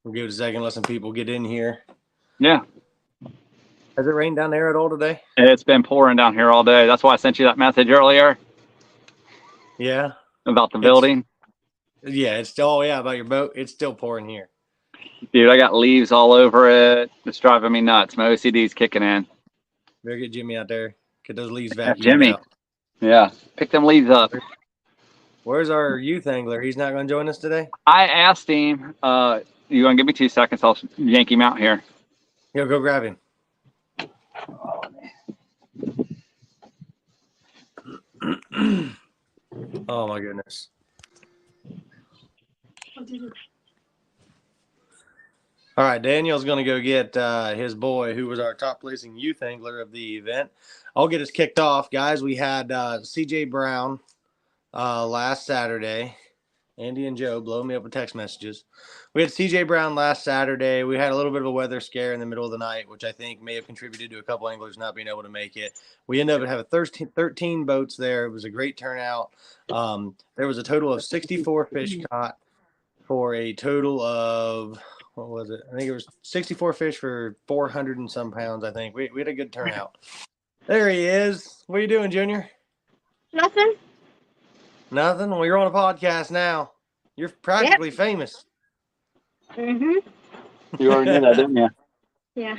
We'll give it a second, let some people get in here. Yeah. Has it rained down there at all today? It's been pouring down here all day. That's why I sent you that message earlier. Yeah. About the building. Yeah, it's still, about your boat. It's still pouring here. Dude, I got leaves all over it. It's driving me nuts. My OCD's kicking in. Better get Jimmy out there. Get those leaves vacuumed Jimmy. out. Yeah. Pick them leaves up. Where's our youth angler? He's not going to join us today? I asked him, you want to give me 2 seconds? I'll yank him out here. Yo, go grab him. Oh, my goodness. All right, Daniel's going to go get his boy, who was our top placing youth angler of the event. I'll get us kicked off, guys. We had CJ Brown last Saturday. Andy and Joe blow me up with text messages. We had CJ Brown last Saturday. We had a little bit of a weather scare in the middle of the night, which I think may have contributed to a couple anglers not being able to make it. We ended up having 13 boats there. It was a great turnout. There was a total of 64 fish caught for a total of, what was it? I think it was 64 fish for 400 and some pounds, I think. We had a good turnout. There he is. What are you doing, Junior? Nothing. Nothing? Well, you're on a podcast now. You're practically famous. Mm-hmm. You already knew that, didn't you? Yeah.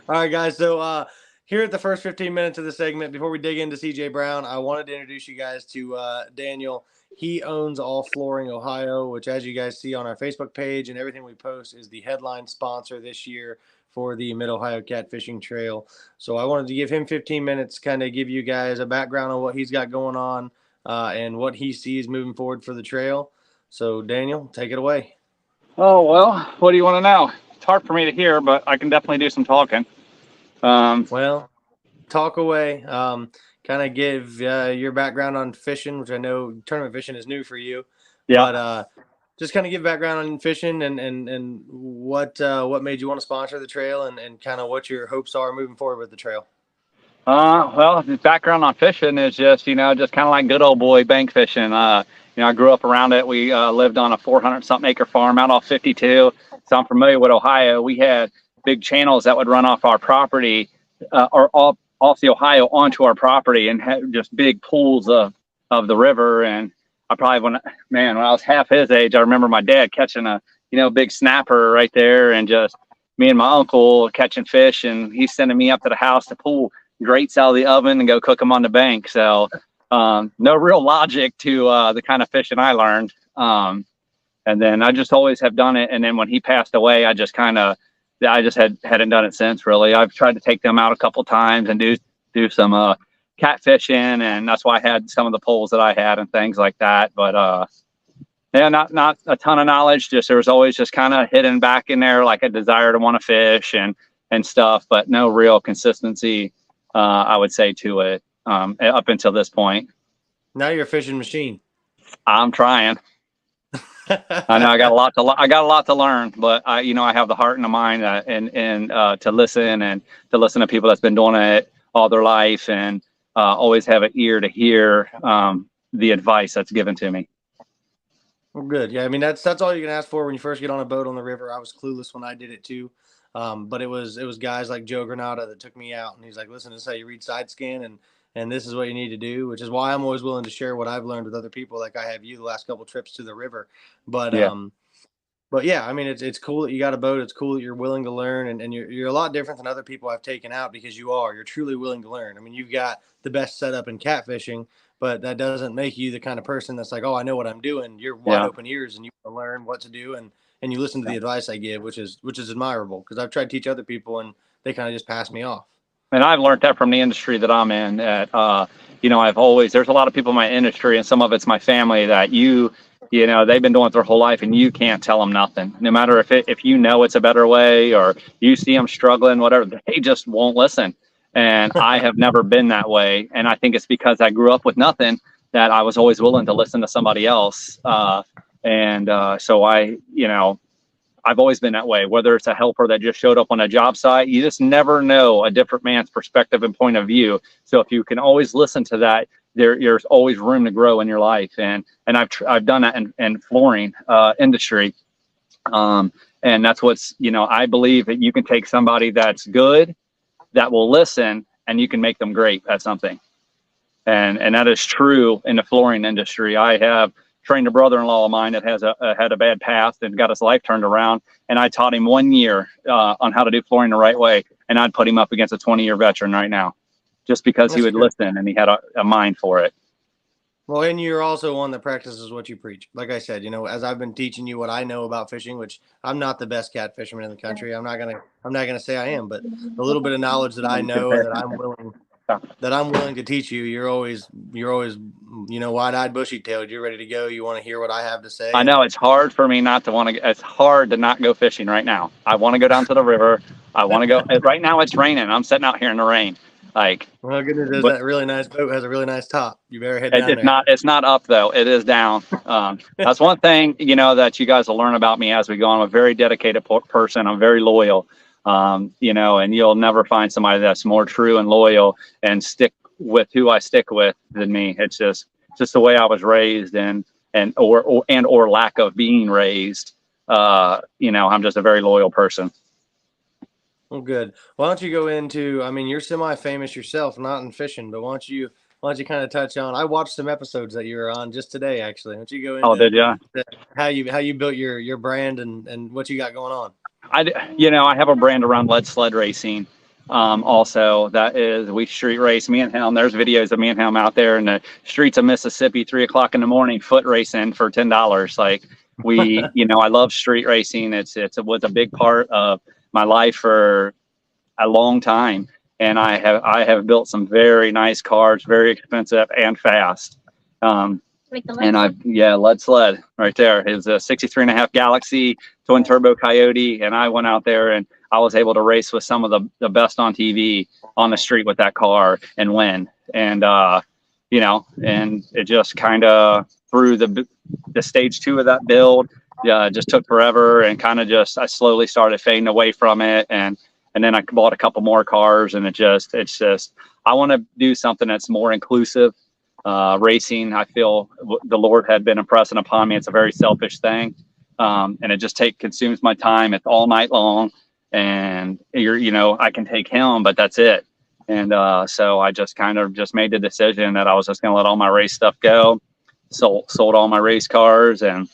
All right, guys. So here at the first 15 minutes of the segment, before we dig into CJ Brown, I wanted to introduce you guys to Daniel. He owns All Flooring Ohio, which, as you guys see on our Facebook page and everything we post, is the headline sponsor this year for the Mid-Ohio Catfishing Trail. So I wanted to give him 15 minutes, kind of give you guys a background on what he's got going on and what he sees moving forward for the trail. So, Daniel, take it away. Oh, well, what do you want to know? It's hard for me to hear, but I can definitely do some talking. Well, talk away. Kind of give your background on fishing, which I know tournament fishing is new for you. Yeah. But just kind of give background on fishing and what made you want to sponsor the trail and kind of what your hopes are moving forward with the trail. Well, the background on fishing is just, just kind of like good old boy bank fishing. I grew up around it. We lived on a 400-something acre farm out off 52. So I'm familiar with Ohio. We had big channels that would run off our property or off the Ohio onto our property and had just big pools of the river. And I probably, when I was half his age, I remember my dad catching a, big snapper right there and just me and my uncle catching fish. And he's sending me up to the house to pull grates out of the oven and go cook them on the bank. So no real logic to the kind of fishing I learned. And then I just always have done it. And then when he passed away, I just hadn't done it since, really. I've tried to take them out a couple times and do some catfishing, and that's why I had some of the poles that I had and things like that. But yeah, not a ton of knowledge. Just there was always just kind of hidden back in there like a desire to want to fish and stuff, but no real consistency. I would say to it up until this point. Now you're a fishing machine. I'm trying. I know I got a lot to learn, but I have the heart and the mind and to listen to people that's been doing it all their life and always have an ear to hear the advice that's given to me. Well, good. Yeah, I mean that's all you can ask for when you first get on a boat on the river. I was clueless when I did it too. But it was guys like Joe Granada that took me out, and he's like, listen, this is how you read side scan, and this is what you need to do, which is why I'm always willing to share what I've learned with other people, like I have you the last couple trips to the river. But yeah, I mean, it's cool that you got a boat. It's cool that you're willing to learn, and you're a lot different than other people I've taken out because you're truly willing to learn. I mean, you've got the best setup in catfishing, but that doesn't make you the kind of person that's like, oh, I know what I'm doing. You're wide open ears, and you want to learn what to do, and you listen to the advice I give, which is admirable because I've tried to teach other people and they kind of just pass me off. And I've learned that from the industry that I'm in. That there's a lot of people in my industry, and some of it's my family that they've been doing it their whole life, and you can't tell them nothing. No matter if it's a better way or you see them struggling, whatever, they just won't listen. And I have never been that way, and I think it's because I grew up with nothing that I was always willing to listen to somebody else. So I've always been that way, whether it's a helper that just showed up on a job site. You just never know a different man's perspective and point of view. So if you can always listen to that, there's always room to grow in your life. And I've done that in flooring industry. And that's what's, I believe that you can take somebody that's good, that will listen, and you can make them great at something. And that is true in the flooring industry. I have trained a brother-in-law of mine that has had a bad past and got his life turned around. And I taught him 1 year on how to do flooring the right way. And I'd put him up against a 20-year veteran right now, just because he would listen and he had a mind for it. Well, and you're also one that practices what you preach. Like I said, as I've been teaching you what I know about fishing, which I'm not the best cat fisherman in the country. I'm not gonna say I am, but the little bit of knowledge that I know and that I'm willing to teach you, you're always, wide-eyed, bushy-tailed. You're ready to go. You want to hear what I have to say. I know it's hard for me not to want to. It's hard to not go fishing right now. I want to go down to the river. I want to go. Right now it's raining. I'm sitting out here in the rain. Well, goodness, that really nice boat has a really nice top. You better head down there. It's not up though. It is down. That's one thing, that you guys will learn about me as we go. I'm a very dedicated person. I'm very loyal. And you'll never find somebody that's more true and loyal and stick with who I stick with than me. It's just the way I was raised or lack of being raised. I'm just a very loyal person. Well, good. Why don't you go into, you're semi-famous yourself, not in fishing, but why don't you kind of touch on, I watched some episodes that you were on just today, actually. Why don't you go into did ya? How you built your brand and what you got going on? I have a brand around lead sled racing. Also, that is, we street race, me and him. There's videos of me and him out there in the streets of Mississippi, 3 o'clock in the morning, foot racing for $10. Like we, I love street racing. It was a big part of my life for a long time. And I have built some very nice cars, very expensive and fast. And lead sled right there. It was a 63.5 Galaxy twin turbo Coyote. And I went out there and I was able to race with some of the best on TV on the street with that car and win. And, and it just kind of through the stage 2 of that build, just took forever and kind of I slowly started fading away from it. And then I bought a couple more cars and it's just, I want to do something that's more inclusive. Racing, I feel the Lord had been impressing upon me. It's a very selfish thing. And it just consumes my time. It's all night long and I can take him, but that's it. And, so I just kind of made the decision that I was just going to let all my race stuff go. Sold all my race cars and,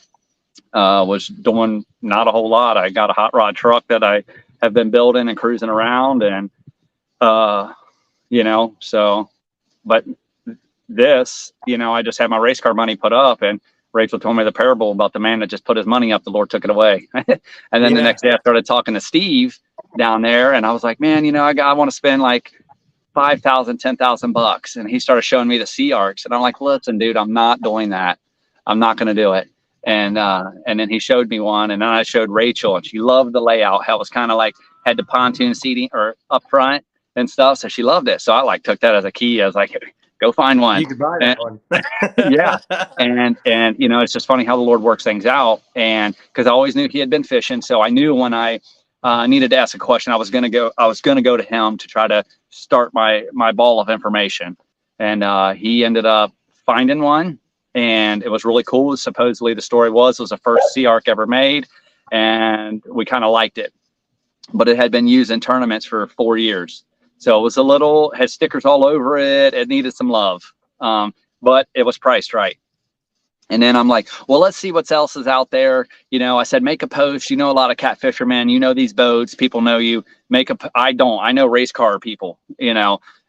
was doing not a whole lot. I got a hot rod truck that I have been building and cruising around and, but this, I just had my race car money put up and Rachel told me the parable about the man that just put his money up, the Lord took it away. And then the next day I started talking to Steve down there and I was like, man, I want to spend like $5,000, $10,000. And he started showing me the Sea Arcs and I'm like, listen, dude, I'm not doing that. I'm not going to do it. And then he showed me one and then I showed Rachel and she loved the layout. How it was kind of like had the pontoon seating or up front and stuff. So she loved it. So I took that as a key. I was like, go find one. You could buy that one. Yeah. And it's just funny how the Lord works things out. And cause I always knew he had been fishing. So I knew when I needed to ask a question, I was going to go to him to try to start my ball of information. And he ended up finding one. And it was really cool. Supposedly the story was the first Sea Arc ever made. And we kind of liked it. But it had been used in tournaments for 4 years. So it was had stickers all over it. It needed some love. But it was priced right. And then I'm like, well, let's see what else is out there. I said, make a post. A lot of cat fishermen, these boats, people know you. I know race car people,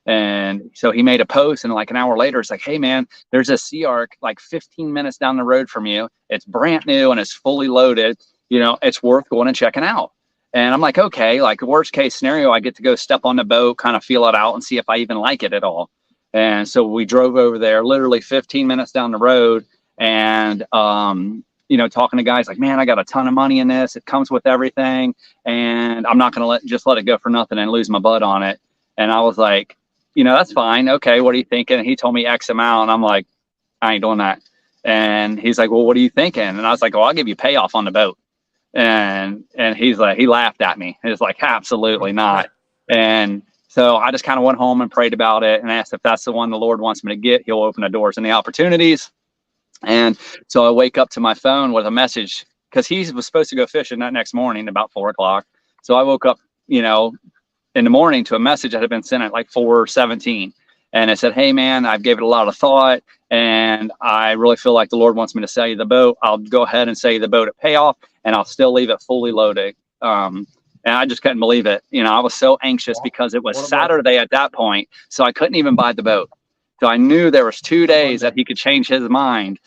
And so he made a post and like an hour later, it's like, hey man, there's a Sea Arc like 15 minutes down the road from you. It's brand new and it's fully loaded. It's worth going and checking out. And I'm like, okay, like worst case scenario, I get to go step on the boat, kind of feel it out and see if I even like it at all. And so we drove over there literally 15 minutes down the road and, talking to guys like, man, I got a ton of money in this. It comes with everything. And I'm not going to let it go for nothing and lose my butt on it. And I was like, that's fine. Okay. What are you thinking? And he told me X amount. And I'm like, I ain't doing that. And he's like, well, what are you thinking? And I was like, well, I'll give you payoff on the boat. And he's like, he laughed at me. He was like, absolutely not. And so I just kind of went home and prayed about it and asked if that's the one the Lord wants me to get, he'll open the doors and the opportunities. And so I wake up to my phone with a message because he was supposed to go fishing that next morning about 4 o'clock. So I woke up, you know, in the morning to a message that had been sent at like 4:17. And it said, hey man, I've gave it a lot of thought and I really feel like the Lord wants me to sell you the boat. I'll go ahead and sell you the boat at payoff and I'll still leave it fully loaded. And I just couldn't believe it. You know, I was so anxious because it was Saturday at that point. So I couldn't even buy the boat. So I knew there was 2 days that he could change his mind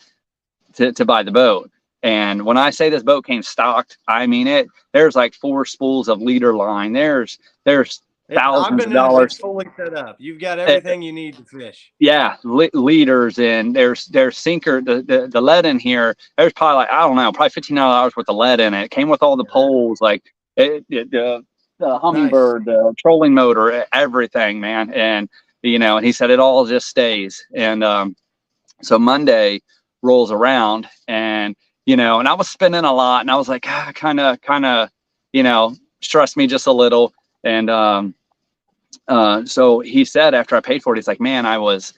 to buy the boat. And when I say this boat came stocked, I mean it. There's like 4 spools of leader line. There's thousands of dollars. It's fully set up. You've got everything you need to fish. Yeah, leaders, and there's sinker. The lead in here. There's probably like, I don't know, probably $1,500 worth of lead in it. It came with all the poles, like the Hummingbird, the trolling motor, everything, man. And you know, and he said it all just stays. And so Monday rolls around, and you know, and I was spinning a lot, and I was like, kind of, you know, stressed me just a little. And so he said after I paid for it, he's like, man, I was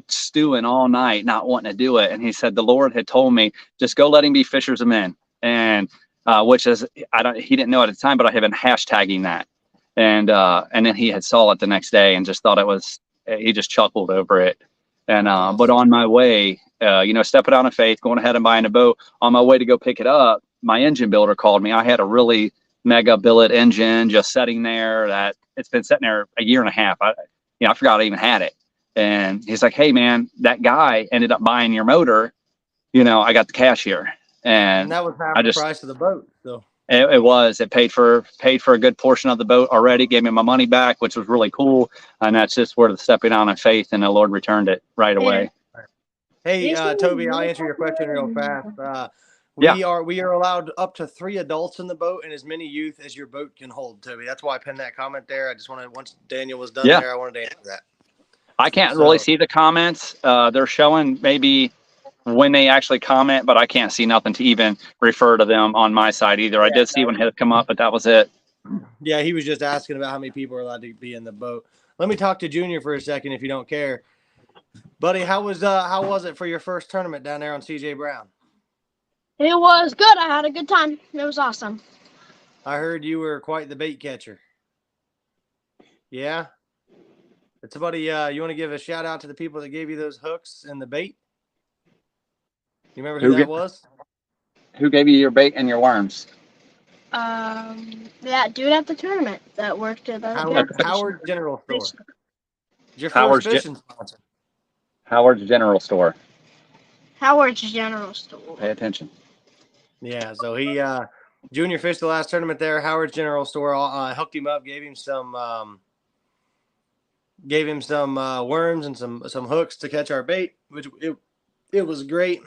stewing all night, not wanting to do it. And he said the Lord had told me, just go let him be fishers of men. And which is, he didn't know at the time, but I have been hashtagging that. And then he had saw it the next day and just thought it was, he just chuckled over it. And but on my way, you know, stepping out in faith, going ahead and buying a boat, on my way to go pick it up, my engine builder called me. I had a really mega billet engine just sitting there that it's been sitting there a year and a half. I forgot I even had it. And he's like, hey man, that guy ended up buying your motor. You know, I got the cash here. And that was half the price of the boat. So it paid for a good portion of the boat already, gave me my money back, which was really cool. And that's just where the stepping out in faith, and the Lord returned it right away. Hey, Toby, I'll answer your question real fast. We are allowed up to 3 adults in the boat and as many youth as your boat can hold, Toby. That's why I pinned that comment there. I just wanted, once Daniel was done there, I wanted to answer that. I can't really see the comments. They're showing maybe when they actually comment, but I can't see nothing to even refer to them on my side either. I did see when it come up, but that was it. Yeah, he was just asking about how many people are allowed to be in the boat. Let me talk to Junior for a second, if you don't care. Buddy, how was it for your first tournament down there on CJ Brown? It was good. I had a good time. It was awesome. I heard you were quite the bait catcher. Yeah? It's buddy, you want to give a shout out to the people that gave you those hooks and the bait? You remember who that was? Who gave you your bait and your worms? That dude at the tournament that worked at the Howard General Store. Your Howard's first fishing sponsor. Howard's General Store. Howard's General Store. Pay attention. Yeah, so he Junior fished the last tournament there. Howard's General Store hooked him up, gave him some worms and some hooks to catch our bait, which it was great.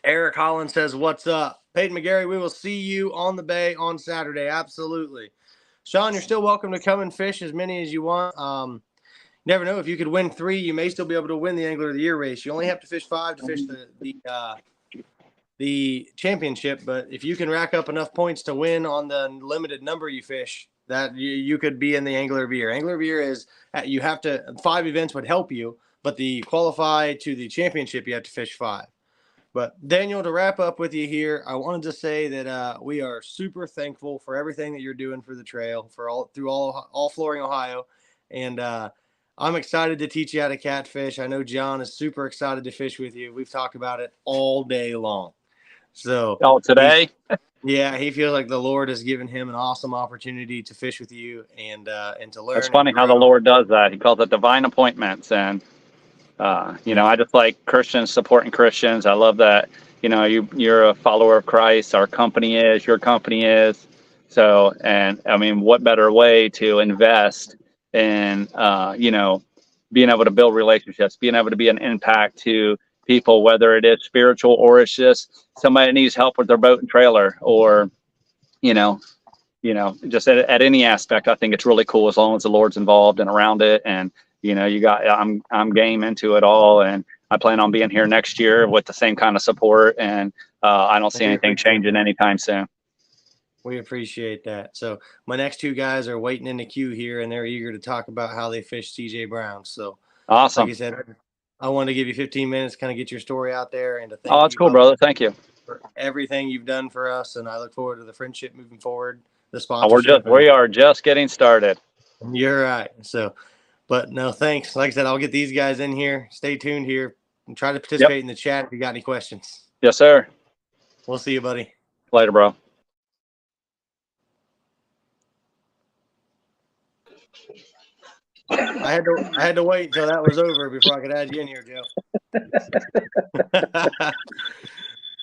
Eric Holland says, "What's up, Peyton McGarry? We will see you on the bay on Saturday. Absolutely, Sean. You're still welcome to come and fish as many as you want. Never know, if you could win 3, you may still be able to win the Angler of the Year race. You only have to fish 5 to fish the championship, but if you can rack up enough points to win on the limited number you fish, that you could be in the Angler of the Year. Angler of the Year is, you have to, 5 events would help you, but the qualify to the championship, you have to fish 5. But Daniel, to wrap up with you here, I wanted to say that we are super thankful for everything that you're doing for the trail, for all Flooring Ohio, and I'm excited to teach you how to catfish. I know John is super excited to fish with you. We've talked about it all day long. So today? He feels like the Lord has given him an awesome opportunity to fish with you and to learn. It's funny how the Lord does that. He calls it divine appointments. And, you know, I just like Christians supporting Christians. I love that, you know, you're a follower of Christ. Our company is, your company is. So, and I mean, what better way to invest in, you know, being able to build relationships, being able to be an impact to people, whether it is spiritual or it's just somebody that needs help with their boat and trailer, or, you know, just at any aspect. I think it's really cool as long as the Lord's involved and around it. And, you know, I'm game into it all. And I plan on being here next year with the same kind of support. And I don't see anything changing anytime soon. We appreciate that. So my next 2 guys are waiting in the queue here, and they're eager to talk about how they fish CJ Brown. So awesome. Like I said, I wanted to give you 15 minutes, kind of get your story out there, and to thank that's cool, brother. Thank you everything you've done for us, and I look forward to the friendship moving forward. The sponsorship. We are just getting started. You're right. So, but no, thanks. Like I said, I'll get these guys in here. Stay tuned here and try to participate in the chat if you got any questions. Yes, sir. We'll see you, buddy. Later, bro. I had to wait until that was over before I could add you in here, Joe.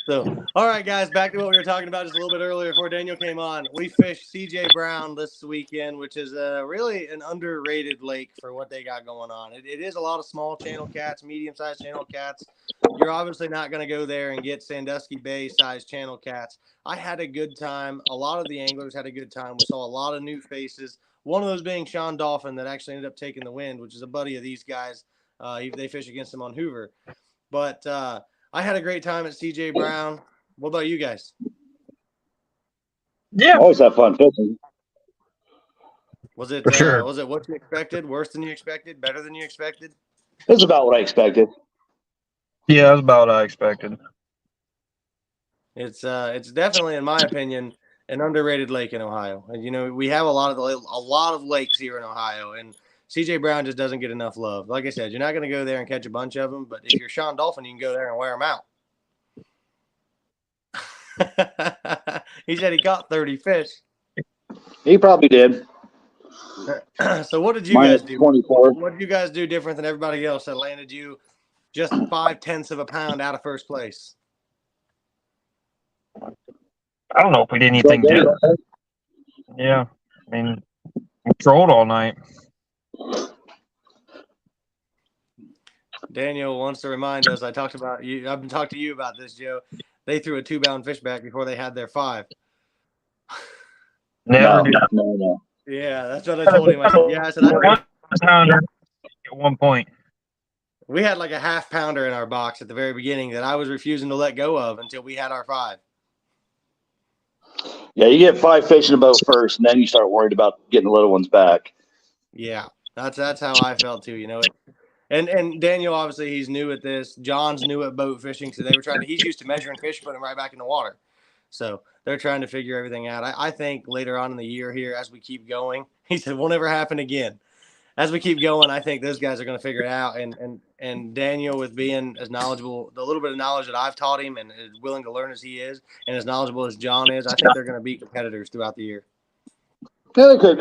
So, all right, guys, back to what we were talking about just a little bit earlier before Daniel came on. We fished CJ Brown this weekend, which is really an underrated lake for what they got going on. It is a lot of small channel cats, medium-sized channel cats. You're obviously not going to go there and get Sandusky Bay-sized channel cats. I had a good time. A lot of the anglers had a good time. We saw a lot of new faces. One of those being Sean Dolphin that actually ended up taking the wind, which is a buddy of these guys. They fish against him on Hoover. But I had a great time at CJ Brown. What about you guys? Yeah, always have fun fishing. Was it For sure. Was it what you expected? Worse than you expected? Better than you expected? It was about what I expected. Yeah, that's about what I expected. It's definitely, in my opinion, an underrated lake in Ohio. And you know, we have a lot of lakes here in Ohio, and CJ Brown just doesn't get enough love. Like I said, you're not going to go there and catch a bunch of them, but if you're Sean Dolphin, you can go there and wear them out. He said he caught 30 fish. He probably did. So what did you guys do? 24. What did you guys do different than everybody else that landed you just 0.5 of a pound out of first place? I don't know if we did anything different. Yeah, I mean, we trolled all night. Daniel wants to remind us. I've been talking to you about this, Joe. They threw a 2-pound fish back before they had their 5. Never did. No. Yeah, that's what I told him. I said, yeah, I said, One pounder at one point. we had like a 1/2 pounder in our box at the very beginning that I was refusing to let go of until we had our 5. Yeah, you get 5 fish in a boat first, and then you start worried about getting the little ones back. Yeah, that's how I felt too. You know, and Daniel, obviously he's new at this. John's new at boat fishing, so he's used to measuring fish, putting them right back in the water. So they're trying to figure everything out. I think later on in the year here, as we keep going, he said, will never happen again. As we keep going, I think those guys are going to figure it out. And Daniel, with being as knowledgeable, the little bit of knowledge that I've taught him and as willing to learn as he is and as knowledgeable as John is, I think they're going to be competitors throughout the year. Yeah, they could.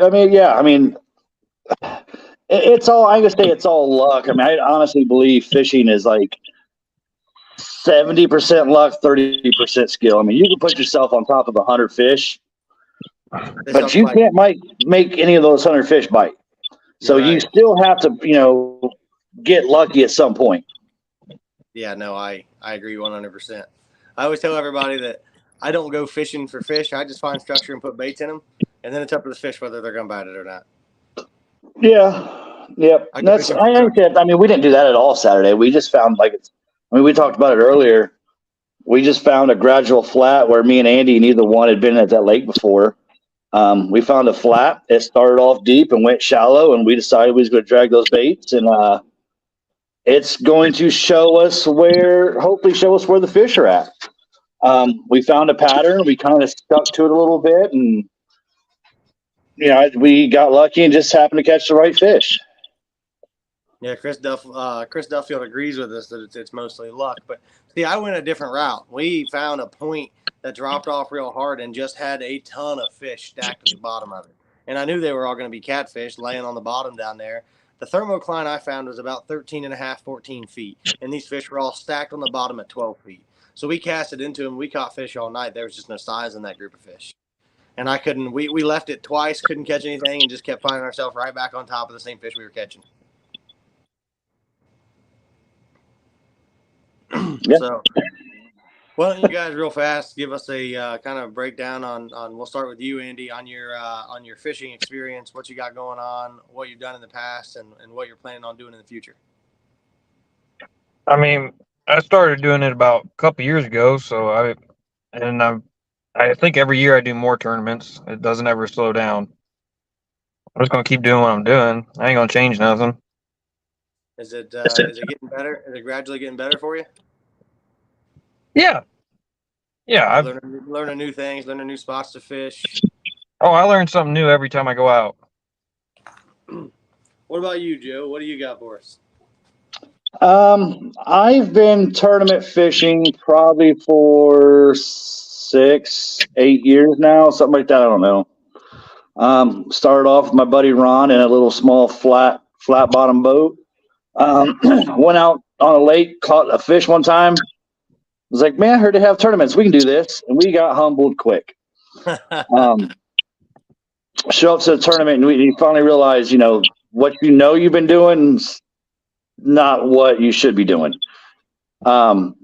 It's all, I'm going to say it's all luck. I mean, I honestly believe fishing is like 70% luck, 30% skill. I mean, you can put yourself on top of 100 fish, but you can't make any of those 100 fish bite. So you still have to, get lucky at some point. Yeah, no, I agree 100%. I always tell everybody that I don't go fishing for fish. I just find structure and put baits in them, and then it's up to the fish whether they're going to bite it or not. Yeah. Yep. We didn't do that at all Saturday. We just found we talked about it earlier. We just found a gradual flat where me and Andy, neither one had been at that lake before. We found a flat. It started off deep and went shallow, and we decided we was going to drag those baits, and it's going to hopefully show us where the fish are at. We found a pattern. We kind of stuck to it a little bit, and we got lucky and just happened to catch the right fish. Yeah, Chris Duffield agrees with us that it's mostly luck. But see, I went a different route. We found a point that dropped off real hard and just had a ton of fish stacked at the bottom of it. And I knew they were all going to be catfish laying on the bottom down there. The thermocline I found was about 13.5, 14 feet. And these fish were all stacked on the bottom at 12 feet. So we casted into them. We caught fish all night. There was just no size in that group of fish. And we left it twice, couldn't catch anything, and just kept finding ourselves right back on top of the same fish we were catching. Yeah. So, why don't you guys real fast give us a kind of breakdown on we'll start with you, Andy, on your fishing experience, what you got going on, what you've done in the past, and what you're planning on doing in the future. I mean, I started doing it about a couple years ago, so I think every year I do more tournaments. It doesn't ever slow down. I'm just gonna keep doing what I'm doing. I ain't gonna change nothing. Is it getting better? Is it gradually getting better for you? Yeah. Yeah, Learning new things, learning new spots to fish. I learn something new every time I go out. What about you, Joe? What do you got for us? I've been tournament fishing probably for 6, 8 years now, something like that. I don't know. Started off with my buddy Ron in a little small flat bottom boat. Went out on a lake, caught a fish one time. Was like, man, I heard they have tournaments. We can do this, and we got humbled quick. Show up to the tournament, and we finally realized, what you've been doing is not what you should be doing. Kind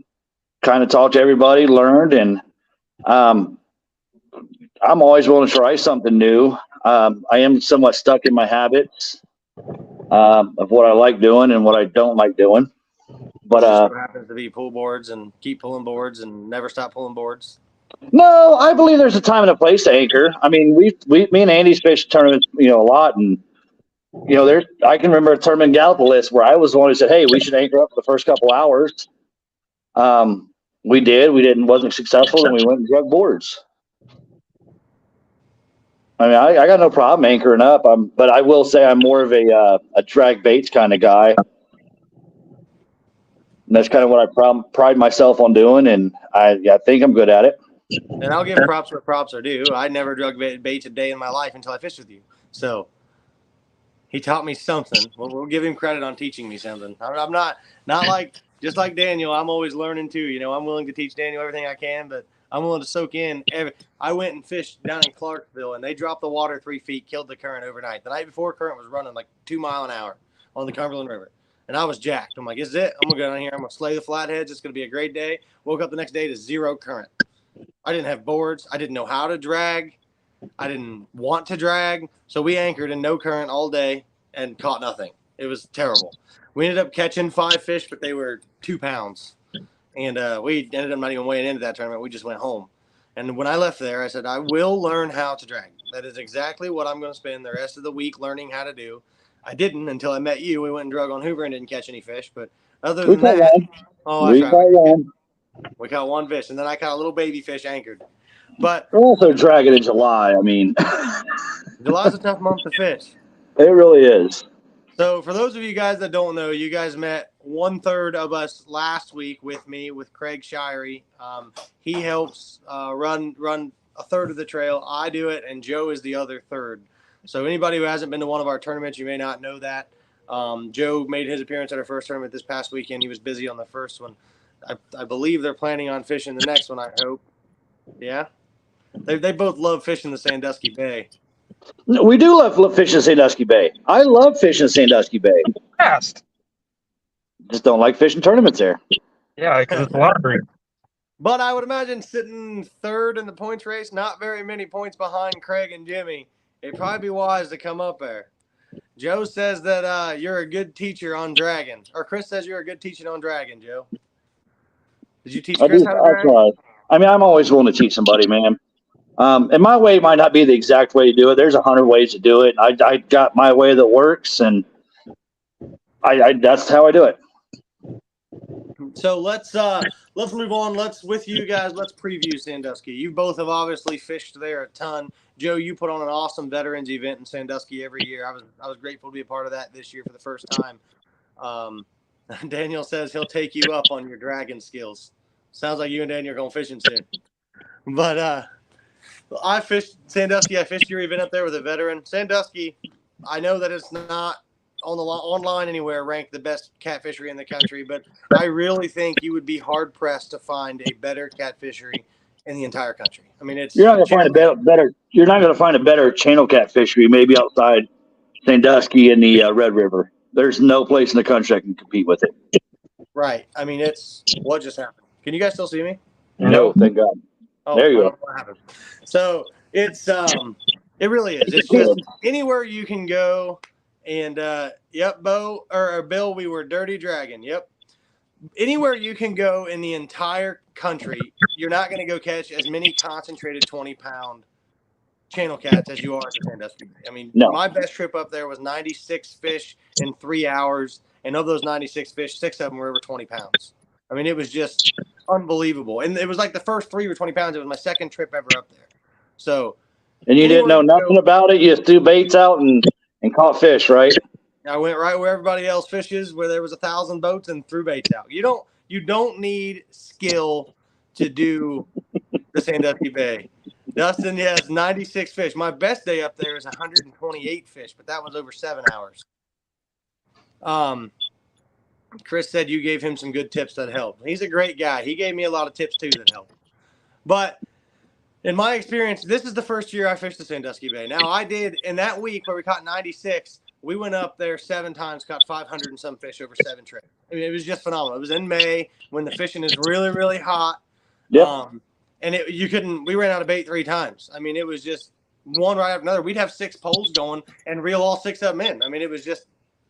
of talked to everybody, learned, and I'm always willing to try something new. I am somewhat stuck in my habits of what I like doing and what I don't like doing. But just happens to be pull boards and keep pulling boards and never stop pulling boards. No, I believe there's a time and a place to anchor. I mean, me and Andy's fished tournaments, a lot, and I can remember a tournament in Gallipolis where I was the one who said, "Hey, we should anchor up for the first couple hours." We did. We didn't. Wasn't successful, and we went and drug boards. I mean, I got no problem anchoring up. But I will say I'm more of a drag baits kind of guy. And that's kind of what I pride myself on doing, and I think I'm good at it. And I'll give props where props are due. I never drug baits a day in my life until I fished with you. So he taught me something. Well, we'll give him credit on teaching me something. I'm not like just like Daniel. I'm always learning too. I'm willing to teach Daniel everything I can, but I'm willing to soak in. I went and fished down in Clarksville, and they dropped the water 3 feet, killed the current overnight. The night before, current was running like 2 miles an hour on the Cumberland River. And I was jacked. I'm like, this is it. I'm going to go down here. I'm going to slay the flatheads. It's going to be a great day. Woke up the next day to 0 current. I didn't have boards. I didn't know how to drag. I didn't want to drag. So we anchored in no current all day and caught nothing. It was terrible. We ended up catching 5 fish, but they were 2 pounds. And we ended up not even weighing into that tournament. We just went home. And when I left there, I said, I will learn how to drag. That is exactly what I'm going to spend the rest of the week learning how to do. I didn't until I met you. We went and drug on Hoover and didn't catch any fish. But other than that, we caught 1 fish. And then I caught a little baby fish anchored. But we're also dragging in July. I mean, July's a tough month to fish. It really is. So for those of you guys that don't know, you guys met 1/3 of us last week with me, with Craig Shirey. He helps run 1/3 of the trail. I do it, and Joe is the other 1/3. So anybody who hasn't been to one of our tournaments, you may not know that. Joe made his appearance at our first tournament this past weekend. He was busy on the first one. I believe they're planning on fishing the next one, I hope. Yeah? They both love fishing the Sandusky Bay. We do love fishing Sandusky Bay. I love fishing Sandusky Bay. Fast. Just don't like fishing tournaments there. Yeah, because it's lottery. But I would imagine sitting 3rd in the points race, not very many points behind Craig and Jimmy. It'd probably be wise to come up there. Joe says that you're a good teacher on dragon. Or Chris says you're a good teacher on dragon, Joe. Did you teach Chris how to drag? I mean, I'm always willing to teach somebody, man. And my way might not be the exact way to do it. There's 100 ways to do it. I got my way that works, and I that's how I do it. So let's move on. Let's preview Sandusky. You both have obviously fished there a ton. Joe, you put on an awesome veterans event in Sandusky every year. I was grateful to be a part of that this year for the first time. Daniel says he'll take you up on your dragon skills. Sounds like you and Daniel are going fishing soon. But I fished Sandusky. I fished your event up there with a veteran. Sandusky, I know that it's not online anywhere ranked the best cat fishery in the country, but I really think you would be hard pressed to find a better cat fishery in the entire country. I mean, you're not going to find a better. You're not going to find a better channel cat fishery maybe outside Sandusky and the Red River. There's no place in the country that can compete with it. Right. I mean, it's what just happened. Can you guys still see me? No, thank God. Oh, there you go. What happened. So it's it really is. It's just anywhere you can go. And yep, Bill, we were Dirty Dragon. Yep. Anywhere you can go in the entire country, you're not going to go catch as many concentrated 20-pound channel cats as you are at Sandusky. I mean, My best trip up there was 96 fish in 3 hours. And of those 96 fish, 6 of them were over 20 pounds. I mean, it was just unbelievable. And it was like the first 3 were 20 pounds. It was my second trip ever up there. So. And you didn't know nothing about it. You just threw baits out and caught fish, right? I went right where everybody else fishes, where there was 1,000 boats, and threw baits out. You don't need skill to do the Sandusky Bay. Dustin has 96 fish. My best day up there is 128 fish, but that was over 7 hours. Chris said you gave him some good tips that helped. He's a great guy. He gave me a lot of tips too that helped. But in my experience, this is the first year I fished the Sandusky Bay. Now, I did in that week where we caught 96. We went up there 7 times, caught 500 and some fish over 7 trips. I mean, it was just phenomenal. It was in May when the fishing is really, really hot. Yep. And we ran out of bait 3 times. I mean, it was just one right after another. We'd have 6 poles going and reel all 6 of them in. I mean, it was just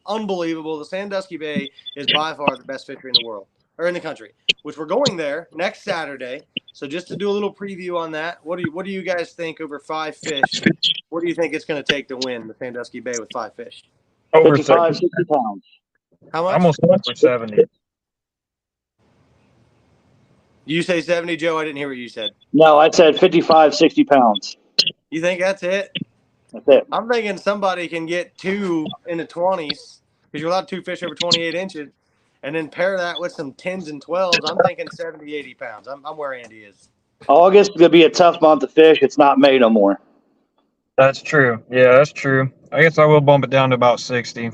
unbelievable. The Sandusky Bay is by far the best fishery in the world, or in the country, which we're going there next Saturday. So just to do a little preview on that, what do you guys think over 5 fish? What do you think it's going to take to win the Sandusky Bay with 5 fish? Over 55, 70. 60 pounds. How much? Almost over 70. You say 70, Joe? I didn't hear what you said. No, I said 55, 60 pounds. You think that's it? That's it. I'm thinking somebody can get 2 in the 20s, because you're allowed 2 fish over 28 inches, and then pair that with some 10s and 12s. I'm thinking 70, 80 pounds. I'm where Andy is. August is going to be a tough month to fish. It's not May no more. That's true. Yeah, that's true. I guess I will bump it down to about 60.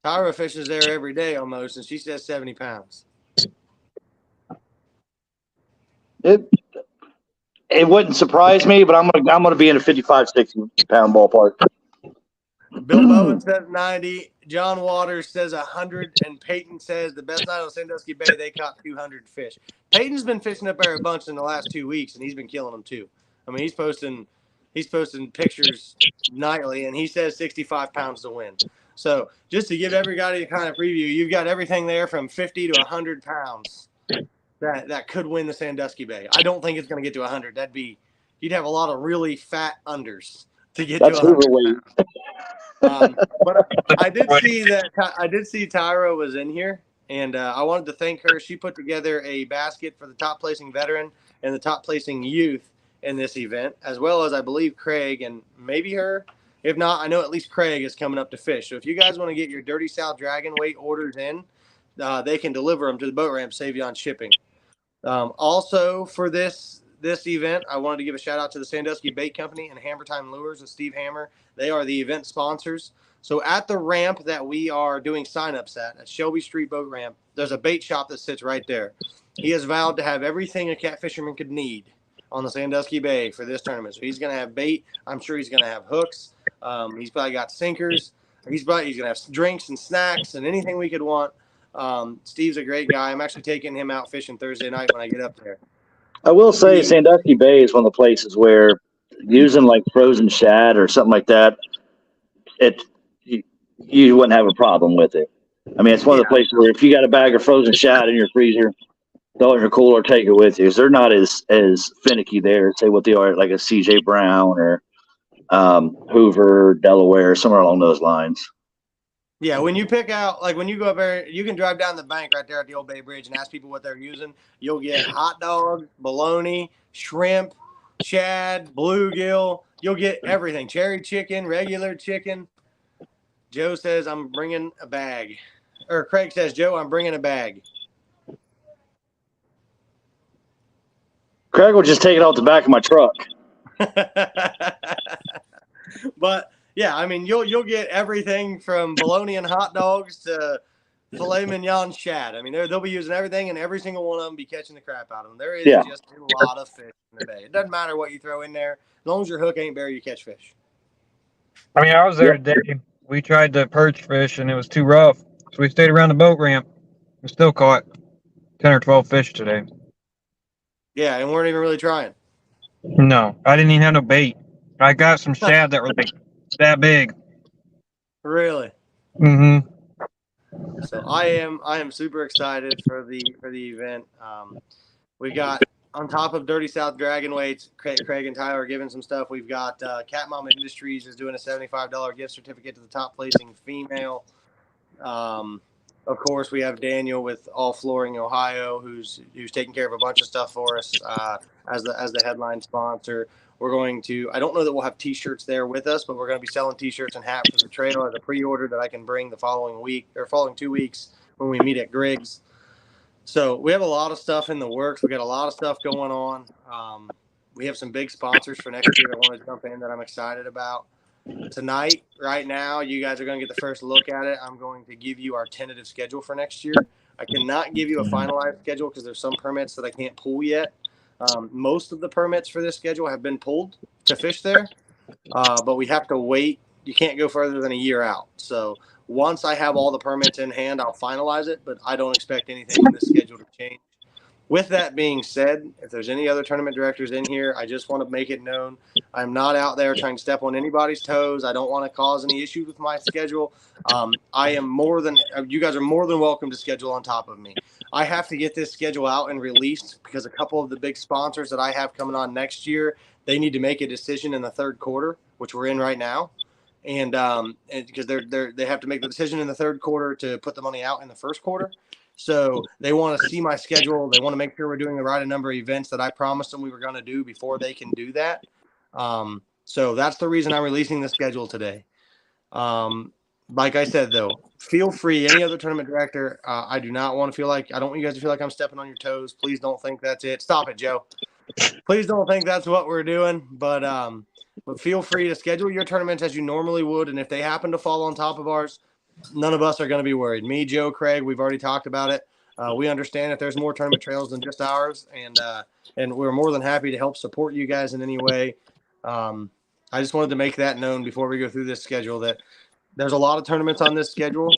Tyra fishes there every day almost, and she says 70 pounds. It wouldn't surprise me, but I'm gonna be in a 55, 60 pound ballpark. Bill Bowen says 90. John Waters says 100, and Peyton says the best night on Sandusky Bay, they caught 200 fish. Peyton's been fishing up there a bunch in the last 2 weeks, and he's been killing them too. I mean, he's posting pictures nightly, and he says 65 pounds to win. So just to give everybody a kind of preview, you've got everything there from 50 to 100 pounds that could win the Sandusky Bay. I don't think it's going to get to 100. You'd have a lot of really fat unders to get to 100 pounds. But I did see Tyra was in here, and I wanted to thank her. She put together a basket for the top placing veteran and the top placing youth in this event, as well as I believe Craig and maybe her. If not, I know at least Craig is coming up to fish. So if you guys want to get your Dirty South Dragon weight orders in, they can deliver them to the boat ramp, save you on shipping. Also for this event, I wanted to give a shout out to the Sandusky Bait Company and Hammer Time Lures with Steve Hammer. They are the event sponsors. So at the ramp that we are doing signups at Shelby Street Boat Ramp, there's a bait shop that sits right there. He has vowed to have everything a cat fisherman could need on the Sandusky Bay for this tournament. So he's going to have bait. I'm sure he's going to have hooks. He's probably got sinkers. He's going to have drinks and snacks and anything we could want. Steve's a great guy. I'm actually taking him out fishing Thursday night when I get up there. I will say Sandusky Bay is one of the places where using like frozen shad or something like that, you wouldn't have a problem with it. I mean, it's one of the places where if you got a bag of frozen shad in your freezer, throw it in your cooler, take it with you. They're not as finicky there, say what they are like a CJ Brown or Hoover, Delaware, somewhere along those lines. Yeah, when you pick out, like when you go up there, you can drive down the bank right there at the Old Bay Bridge and ask people what they're using. You'll get hot dog, bologna, shrimp, shad, bluegill. You'll get everything. Cherry chicken, regular chicken. Joe says, I'm bringing a bag. Or Craig says, Joe, I'm bringing a bag. Craig will just take it off the back of my truck. But yeah, I mean, you'll get everything from bologna and hot dogs to filet mignon shad. I mean, they'll be using everything, and every single one of them be catching the crap out of them. There is just a lot of fish in the bay. It doesn't matter what you throw in there, as long as your hook ain't bare, you catch fish. I mean, I was there today. We tried to perch fish, and it was too rough, so we stayed around the boat ramp. We still caught 10 or 12 fish today. Yeah, and weren't even really trying. No, I didn't even have no bait. I got some shad that were like that big. Really? Mm-hmm. So I am super excited for the event. We got on top of Dirty South Dragon weights, Craig and Tyler are giving some stuff. We've got Cat Mom Industries is doing a $75 gift certificate to the top placing female. of course, we have Daniel with All Flooring Ohio, who's taking care of a bunch of stuff for us as the headline sponsor. We're going to. I don't know that we'll have T-shirts there with us, but we're going to be selling T-shirts and hats for the trail as a pre-order that I can bring the following week or following 2 weeks when we meet at Griggs. So we have a lot of stuff in the works. We got a lot of stuff going on. We have some big sponsors for next year that want to jump in that I'm excited about. Tonight, right now, you guys are going to get the first look at it. I'm going to give you our tentative schedule for next year. I cannot give you a finalized schedule because there's some permits that I can't pull yet. Most of the permits for this schedule have been pulled to fish there, but we have to wait. You can't go further than a year out. So once I have all the permits in hand, I'll finalize it, but I don't expect anything in this schedule to change. With that being said, if there's any other tournament directors in here, I just want to make it known I'm not out there trying to step on anybody's toes. I don't want to cause any issues with my schedule. You guys are more than welcome to schedule on top of me. I have to get this schedule out and released because a couple of the big sponsors that I have coming on next year, they need to make a decision in the third quarter, which we're in right now. And because they have to make the decision in the third quarter to put the money out in the first quarter. So they want to see my schedule. They want to make sure we're doing the right number of events that I promised them we were going to do before they can do that. So that's the reason I'm releasing the schedule today. Like I said, though, feel free. Any other tournament director, I do not want to feel like – I don't want you guys to feel like I'm stepping on your toes. Please don't think that's it. Stop it, Joe. Please don't think that's what we're doing. But feel free to schedule your tournaments as you normally would. And if they happen to fall on top of ours, none of us are going to be worried. Me, Joe, Craig, we've already talked about it. We understand that there's more tournament trails than just ours, and we're more than happy to help support you guys in any way. I just wanted to make that known before we go through this schedule that there's a lot of tournaments on this schedule.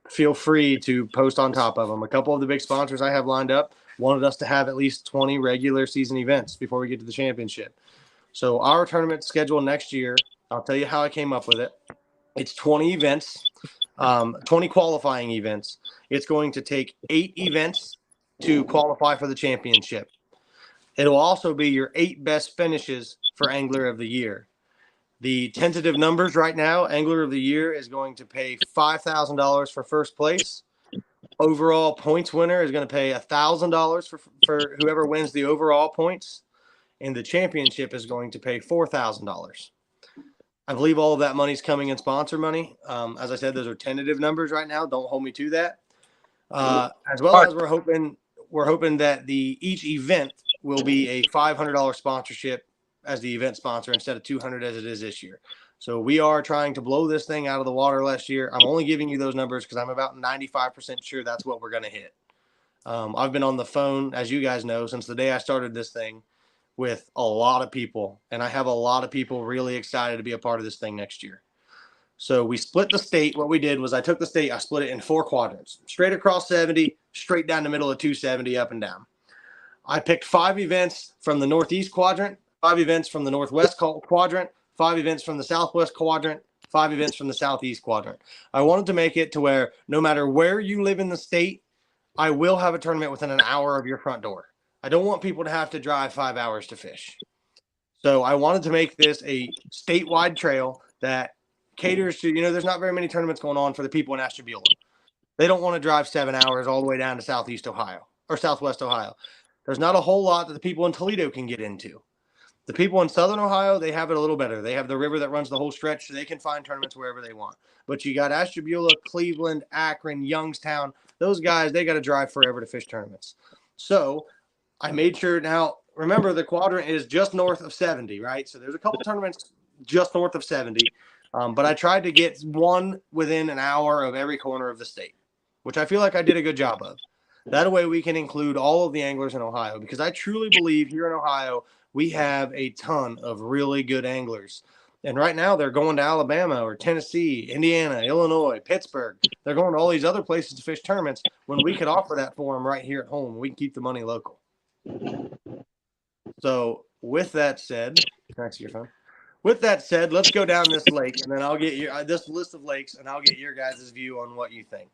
Feel free to post on top of them. A couple of the big sponsors I have lined up wanted us to have at least 20 regular season events before we get to the championship. So our tournament schedule next year, I'll tell you how I came up with it. It's 20 events, 20 qualifying events. It's going to take 8 events to qualify for the championship. It'll also be your 8 best finishes for Angler of the Year. The tentative numbers right now, Angler of the Year is going to pay $5,000 for first place. Overall points winner is going to pay $1,000 for whoever wins the overall points. And the championship is going to pay $4,000. I believe all of that money's coming in sponsor money. As I said, those are tentative numbers right now. Don't hold me to that. As well as we're hoping that each event will be a $500 sponsorship as the event sponsor instead of $200 as it is this year. So we are trying to blow this thing out of the water last year. I'm only giving you those numbers because I'm about 95% sure that's what we're going to hit. I've been on the phone, as you guys know, since the day I started this thing with a lot of people, and I have a lot of people really excited to be a part of this thing next year. So we split the state. What we did was I took the state, I split it in 4 quadrants, straight across 70, straight down the middle of 270, up and down. I picked 5 events from the northeast quadrant, 5 events from the northwest quadrant, 5 events from the southwest quadrant, 5 events from the southeast quadrant. I wanted to make it to where no matter where you live in the state, I will have a tournament within an hour of your front door. I don't want people to have to drive 5 hours to fish. So I wanted to make this a statewide trail that caters to, there's not very many tournaments going on for the people in Ashtabula. They don't want to drive 7 hours all the way down to southeast Ohio or southwest Ohio. There's not a whole lot that the people in Toledo can get into. The people in southern Ohio, they have it a little better. They have the river that runs the whole stretch, so they can find tournaments wherever they want. But you got Ashtabula, Cleveland, Akron, Youngstown. Those guys, they got to drive forever to fish tournaments. So I made sure. Now, remember, the quadrant is just north of 70, right? So there's a couple tournaments just north of 70. But I tried to get one within an hour of every corner of the state, which I feel like I did a good job of. That way we can include all of the anglers in Ohio, because I truly believe here in Ohio we have a ton of really good anglers. And right now they're going to Alabama or Tennessee, Indiana, Illinois, Pittsburgh. They're going to all these other places to fish tournaments when we could offer that for them right here at home. We can keep the money local. So with that said, can I see your phone? With that said, let's go down this lake, and then I'll get you this list of lakes, and I'll get your guys' view on what you think.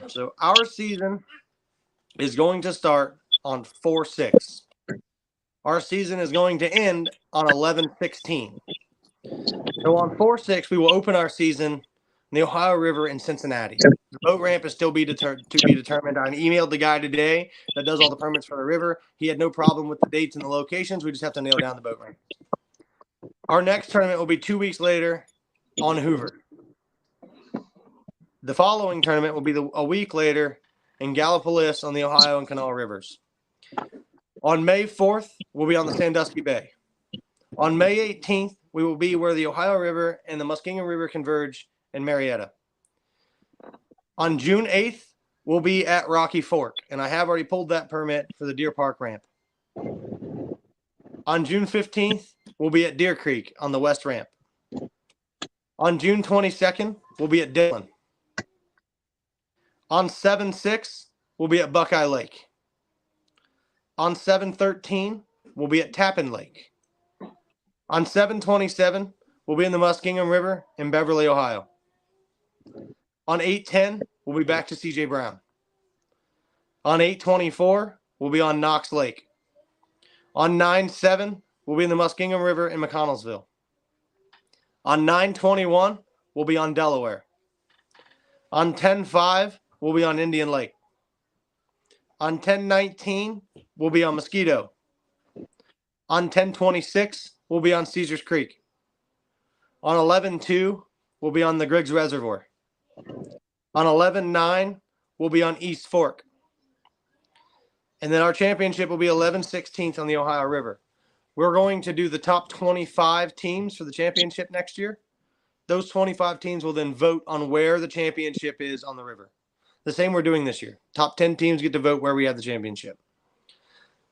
So our season is going to start on 4/6. Our season is going to end on 11/16. So on 4/6, we will open our season the Ohio River in Cincinnati. The boat ramp is still to be determined. I emailed the guy today that does all the permits for the river. He had no problem with the dates and the locations. We just have to nail down the boat ramp. Our next tournament will be 2 weeks later on Hoover. The following tournament will be a week later in Gallipolis on the Ohio and Kanawha Rivers. On May 4th, we'll be on the Sandusky Bay. On May 18th, we will be where the Ohio River and the Muskingum River converge in Marietta. On June 8th, we'll be at Rocky Fork, and I have already pulled that permit for the Deer Park ramp. On June 15th, we'll be at Deer Creek on the west ramp. On June 22nd, we'll be at Dillon. On 7/6, we'll be at Buckeye Lake. On 7/13, we'll be at Tappan Lake. On 7/27, we'll be in the Muskingum River in Beverly, Ohio. On 8/10, we'll be back to C.J. Brown. On 8/24, we'll be on Knox Lake. On 9/7, we'll be in the Muskingum River in McConnellsville. On 9/21, we'll be on Delaware. On 10/5, we'll be on Indian Lake. On 10/19, we'll be on Mosquito. On 10/26, we'll be on Caesars Creek. On 11/2, we'll be on the Griggs Reservoir. On 11/9, we'll be on East Fork. And then our championship will be 11/16 on the Ohio River. We're going to do the top 25 teams for the championship next year. Those 25 teams will then vote on where the championship is on the river. The same we're doing this year. Top 10 teams get to vote where we have the championship.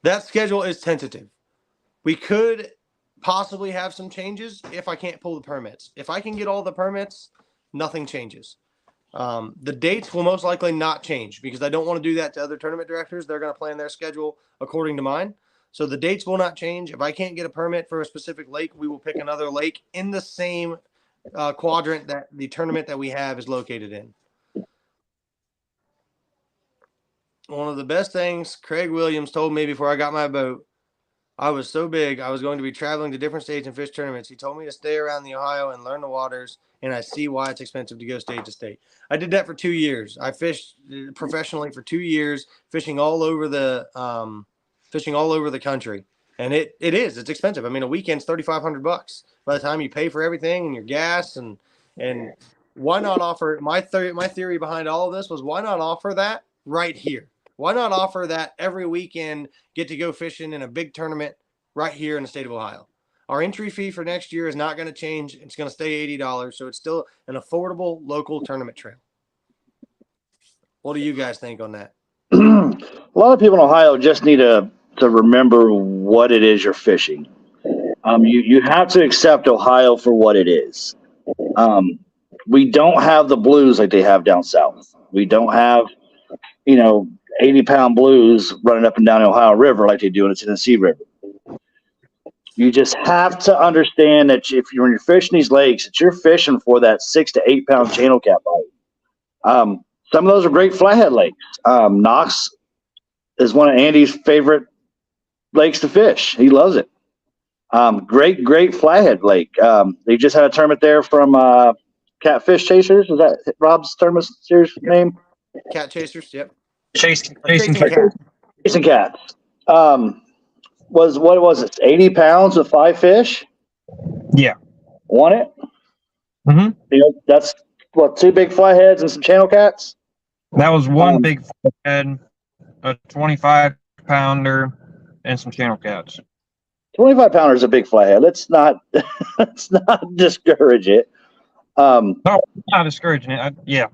That schedule is tentative. We could possibly have some changes if I can't pull the permits. If I can get all the permits, nothing changes. The dates will most likely not change because I don't want to do that to other tournament directors. They're going to plan their schedule according to mine. So the dates will not change. If I can't get a permit for a specific lake, we will pick another lake in the same quadrant that the tournament that we have is located in. One of the best things Craig Williams told me before I got my boat, I was so big, I was going to be traveling to different states and fish tournaments. He told me to stay around the Ohio and learn the waters, and I see why it's expensive to go state to state. I did that for 2 years. I fished professionally for 2 years, fishing all over the country, and it's expensive. I mean, a weekend's $3,500 by the time you pay for everything and your gas and why not offer my theory behind all of this was why not offer that right here? Why not offer that every weekend, get to go fishing in a big tournament right here in the state of Ohio? Our entry fee for next year is not going to change. It's going to stay $80. So it's still an affordable local tournament trail. What do you guys think on that? A lot of people in Ohio just need to remember what it is you're fishing. You have to accept Ohio for what it is. We don't have the blues like they have down south. We don't have, 80-pound blues running up and down the Ohio River like they do in the Tennessee River. You just have to understand that when you're fishing these lakes, that you're fishing for that 6 to 8 pound channel cat bite. Some of those are great flathead lakes. Knox is one of Andy's favorite lakes to fish. He loves it. Great flathead lake. They just had a tournament there from Catfish Chasers. Is that Rob's tournament series name? Cat Chasers, yep. Chasing Cats. Chasing Cats. What was it? 80 pounds with 5 fish? Yeah. Won it? Mm-hmm. That's what, 2 big flatheads and some channel cats? That was one big flathead, a 25-pounder, and some channel cats. 25 pounder is a big flathead. Let's not discourage it. No, not discouraging it. Yeah.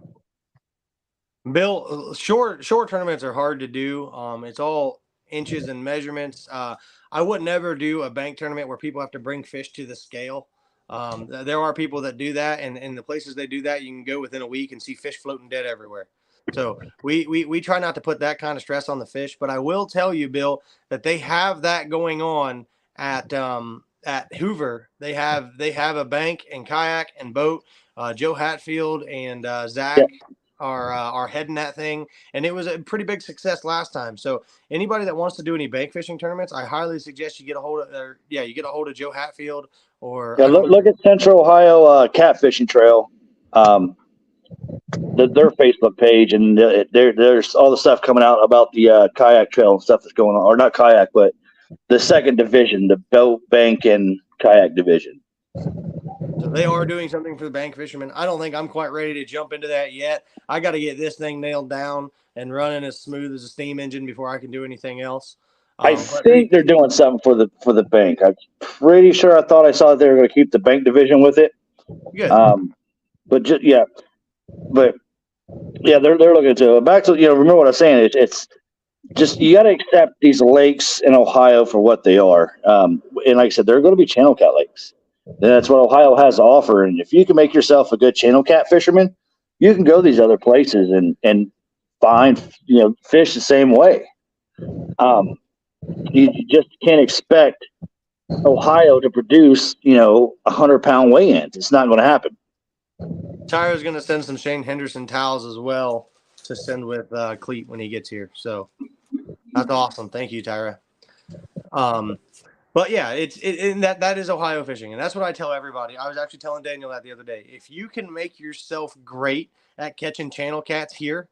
Bill, short tournaments are hard to do. It's all inches and measurements. I would never do a bank tournament where people have to bring fish to the scale. There are people that do that, and in the places they do that, you can go within a week and see fish floating dead everywhere. So we try not to put that kind of stress on the fish. But I will tell you, Bill, that they have that going on at Hoover. They have a bank and kayak and boat. Joe Hatfield and Zach are heading that thing, and it was a pretty big success last time. So anybody that wants to do any bank fishing tournaments, I highly suggest you get a hold of Joe Hatfield or look at Central Ohio Catfishing Trail. their Facebook page, and there's all the stuff coming out about the kayak trail and stuff that's going on, or not kayak, but the second division, the boat, bank, and kayak division. So they are doing something for the bank fishermen. I don't think I'm quite ready to jump into that yet. I got to get this thing nailed down and running as smooth as a steam engine before I can do anything else. I think they're doing something for the bank. I'm pretty sure. I thought I saw that they were going to keep the bank division with it. Good. But they're looking to back to remember what I was saying. It's just you got to accept these lakes in Ohio for what they are. And like I said, they're going to be channel cat lakes. And that's what Ohio has to offer. And if you can make yourself a good channel cat fisherman, you can go these other places and find fish the same way. You just can't expect Ohio to produce 100-pound weigh-ins. It's not going to happen. Tyra's going to send some Shane Henderson towels as well to send with Cleat when he gets here. So that's awesome. Thank you, Tyra. But yeah, that is Ohio fishing, and that's what I tell everybody. I was actually telling Daniel that the other day. If you can make yourself great at catching channel cats here,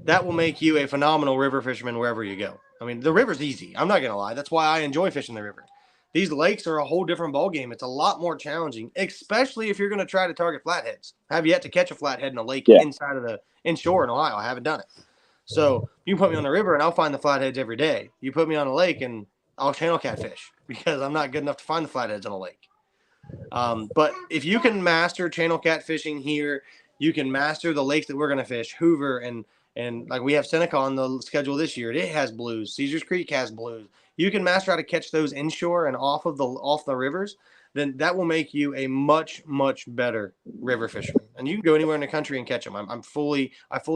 that will make you a phenomenal river fisherman wherever you go. I mean, the river's easy. I'm not going to lie. That's why I enjoy fishing the river. These lakes are a whole different ballgame. It's a lot more challenging, especially if you're going to try to target flatheads. I have yet to catch a flathead in a lake inside of the inshore in Ohio. I haven't done it. So you can put me on the river and I'll find the flatheads every day. You put me on a lake and I'll channel catfish because I'm not good enough to find the flatheads on a lake. But if you can master channel cat fishing here, you can master the lakes that we're going to fish, Hoover and like we have Seneca on the schedule this year. It has blues. Caesars Creek has blues. You can master how to catch those inshore and off the rivers. Then that will make you a much, much better river fisherman. And you can go anywhere in the country and catch them. I fully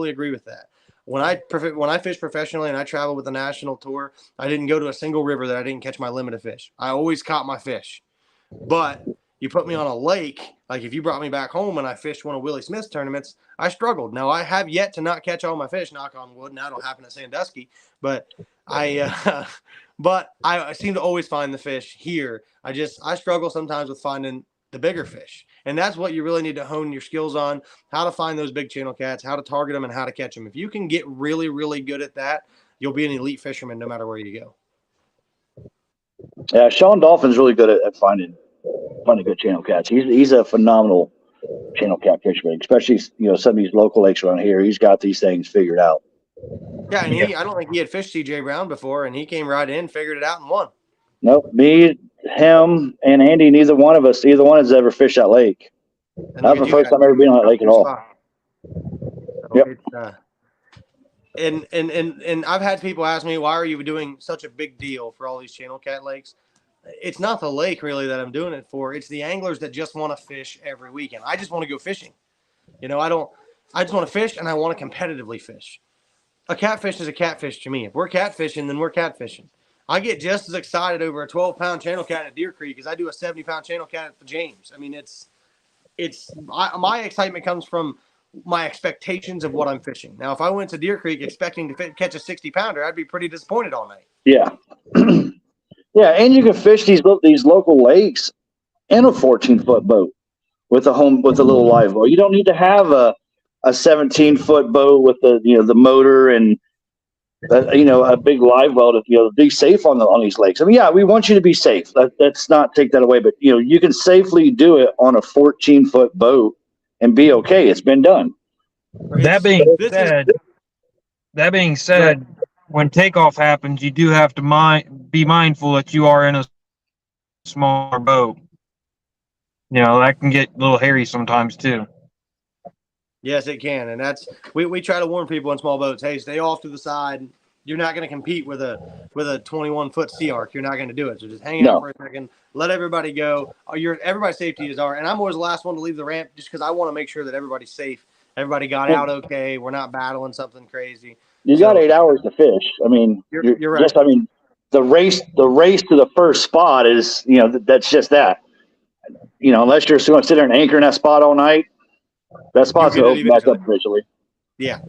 agree with that. When I fish professionally and I travel with the national tour, I didn't go to a single river that I didn't catch my limit of fish. I always caught my fish. But you put me on a lake, like if you brought me back home and I fished one of Willie Smith's tournaments, I struggled. Now I have yet to not catch all my fish, knock on wood, and that'll happen at Sandusky. But I seem to always find the fish here. I struggle sometimes with finding the bigger fish. And that's what you really need to hone your skills on, how to find those big channel cats, how to target them, and how to catch them. If you can get really, really good at that, you'll be an elite fisherman no matter where you go. Yeah, Sean Dolphin's really good at finding good channel cats. He's a phenomenal channel cat fisherman, especially some of these local lakes around here. He's got these things figured out. Yeah, and I don't think he had fished CJ Brown before, and he came right in, figured it out, and won. Nope, me, him, and Andy, neither one has ever fished that lake. That's the first time I've ever been on that lake at all. Yep. And I've had people ask me, why are you doing such a big deal for all these channel cat lakes? It's not the lake really that I'm doing it for. It's the anglers that just want to fish every weekend. I just want to go fishing. I just want to fish and I want to competitively fish. A catfish is a catfish to me. If we're catfishing, then we're catfishing. I get just as excited over a 12-pound channel cat at Deer Creek as I do a 70-pound channel cat at the James. I mean, my excitement comes from my expectations of what I'm fishing. Now, if I went to Deer Creek expecting to catch a 60-pounder, I'd be pretty disappointed all night. Yeah. Yeah, and you can fish these local lakes in a 14-foot boat with a little live boat. You don't need to have a 17-foot boat with the motor and a big live well to be safe on these lakes. I mean, yeah, we want you to be safe. Let's not take that away, but you can safely do it on a 14-foot boat and be okay. It's been done. That being said, when takeoff happens, you do have to be mindful that you are in a smaller boat. That can get a little hairy sometimes too. Yes, it can. And that's we try to warn people in small boats, hey, stay off to the side. You're not going to compete with a 21-foot sea arc. You're not going to do it. So just hang out for a second. Let everybody go. Everybody's safety is and I'm always the last one to leave the ramp just because I want to make sure that everybody's safe. Everybody got out okay. We're not battling something crazy. You got 8 hours to fish. I mean, you're right. The race to the first spot is, that's just that. Unless you're going to sit there and anchor in that spot all night, that spot's going to open back up eventually. Yeah.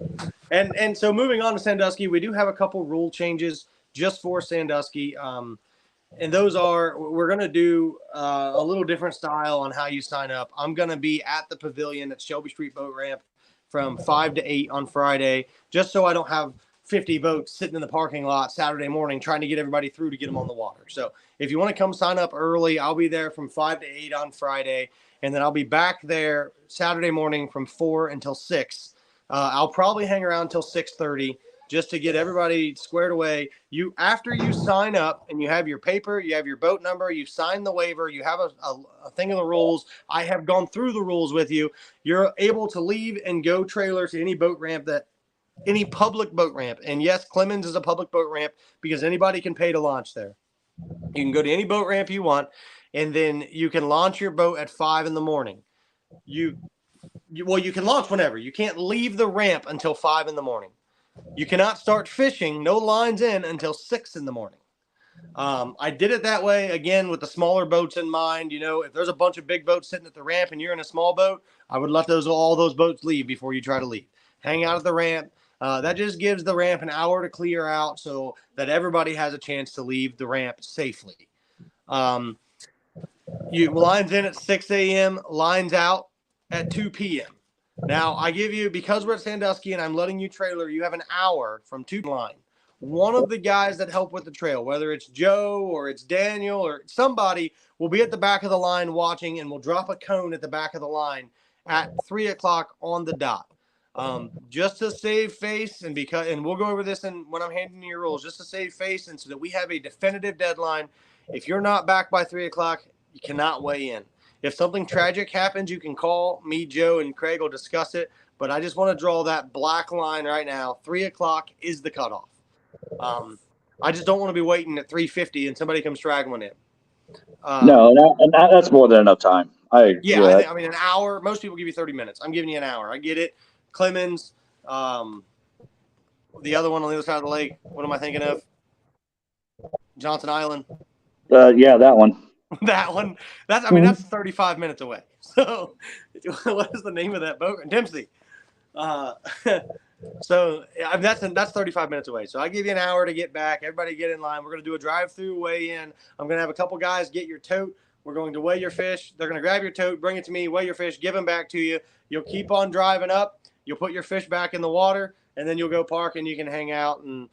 And so moving on to Sandusky, we do have a couple rule changes just for Sandusky. And those are, we're going to do a little different style on how you sign up. I'm going to be at the pavilion at Shelby Street Boat Ramp from 5 to 8 on Friday, just so I don't have 50 boats sitting in the parking lot Saturday morning trying to get everybody through to get them on the water. So if you want to come sign up early, I'll be there from 5 to 8 on Friday, and then I'll be back there Saturday morning from 4 until 6. I'll probably hang around until 6:30 just to get everybody squared away. After you sign up and you have your paper, you have your boat number, you sign the waiver, you have a thing of the rules. I have gone through the rules with you. You're able to leave and go trailer to any boat ramp any public boat ramp. And yes, Clemens is a public boat ramp because anybody can pay to launch there. You can go to any boat ramp you want, and then you can launch your boat at 5 in the morning. You can launch whenever. You can't leave the ramp until 5 in the morning. You cannot start fishing, no lines in, until 6 in the morning. I did it that way, again, with the smaller boats in mind. If there's a bunch of big boats sitting at the ramp and you're in a small boat, I would let all those boats leave before you try to leave. Hang out at the ramp. That just gives the ramp an hour to clear out so that everybody has a chance to leave the ramp safely. Lines in at 6 a.m., lines out at 2 p.m. Now, I give you, because we're at Sandusky and I'm letting you trailer, you have an hour from 2 line. One of the guys that help with the trail, whether it's Joe or it's Daniel or somebody, will be at the back of the line watching, and will drop a cone at the back of the line at 3 o'clock on the dot. Just to save face, and we'll go over this when I'm handing you your rules, just to save face and so that we have a definitive deadline. If you're not back by 3 o'clock, you cannot weigh in. If something tragic happens, you can call me, Joe, and Craig will discuss it. But I just want to draw that black line right now. 3 o'clock is the cutoff. I just don't want to be waiting at 3:50 and somebody comes straggling in. That's more than enough time. I mean, an hour. Most people give you 30 minutes. I'm giving you an hour. I get it. Clemens, the other one on the other side of the lake. What am I thinking of? Johnson Island. That one. That one. That's 35 minutes away. So, what is the name of that boat? Dempsey. So that's 35 minutes away. So I give you an hour to get back. Everybody get in line. We're going to do a drive-through weigh in. I'm going to have a couple guys get your tote. We're going to weigh your fish. They're going to grab your tote, bring it to me, weigh your fish, give them back to you. You'll keep on driving up. You'll put your fish back in the water, and then you'll go park and you can hang out and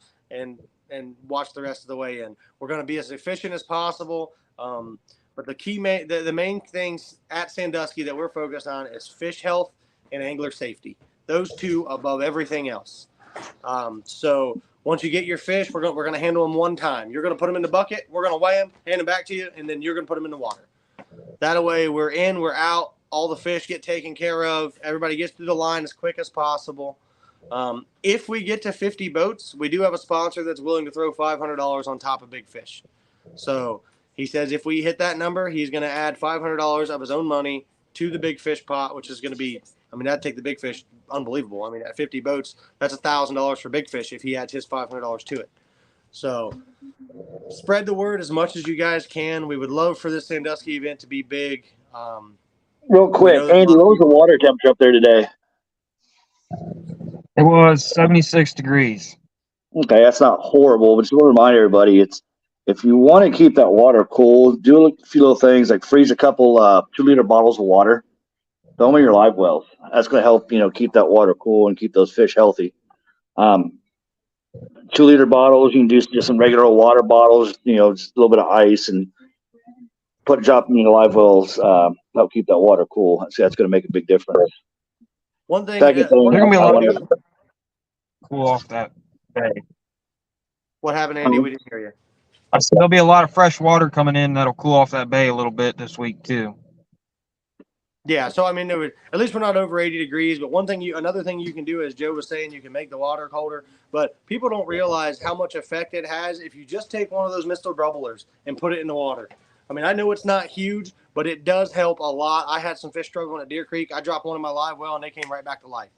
watch the rest of the weigh in. We're going to be as efficient as possible. But the main things at Sandusky that we're focused on is fish health and angler safety. Those two above everything else. So once you get your fish, we're going to handle them one time. You're going to put them in the bucket. We're going to weigh them, hand them back to you, and then you're going to put them in the water. That way we're in, we're out. All the fish get taken care of. Everybody gets through the line as quick as possible. If we get to 50 boats, we do have a sponsor that's willing to throw $500 on top of big fish. So he says if we hit that number, he's going to add $500 of his own money to the big fish pot, which is going to be, that'd take the big fish unbelievable. At 50 boats, that's $1,000 for big fish if he adds his $500 to it. So spread the word as much as you guys can. We would love for this Sandusky event to be big. Real quick, Andy, what was the water temperature up there today? It was 76 degrees. Okay, that's not horrible, but just want to remind everybody, if you want to keep that water cool, do a few little things like freeze a couple 2-liter bottles of water. Throw them in your live wells. That's going to help, keep that water cool and keep those fish healthy. 2-liter bottles, you can do just some regular old water bottles, just a little bit of ice and drop them in your live wells. Help keep that water cool. That's going to make a big difference. One thing, there's going to be a lot of cool off that bay. What happened, Andy? We didn't hear you. I said there'll be a lot of fresh water coming in that'll cool off that bay a little bit this week too. Yeah, so at least we're not over 80 degrees. But another thing you can do, as Joe was saying, you can make the water colder. But people don't realize how much effect it has if you just take one of those Mr. Drubblers and put it in the water. I know it's not huge, but it does help a lot. I had some fish struggling at Deer Creek. I dropped one in my live well, and they came right back to life.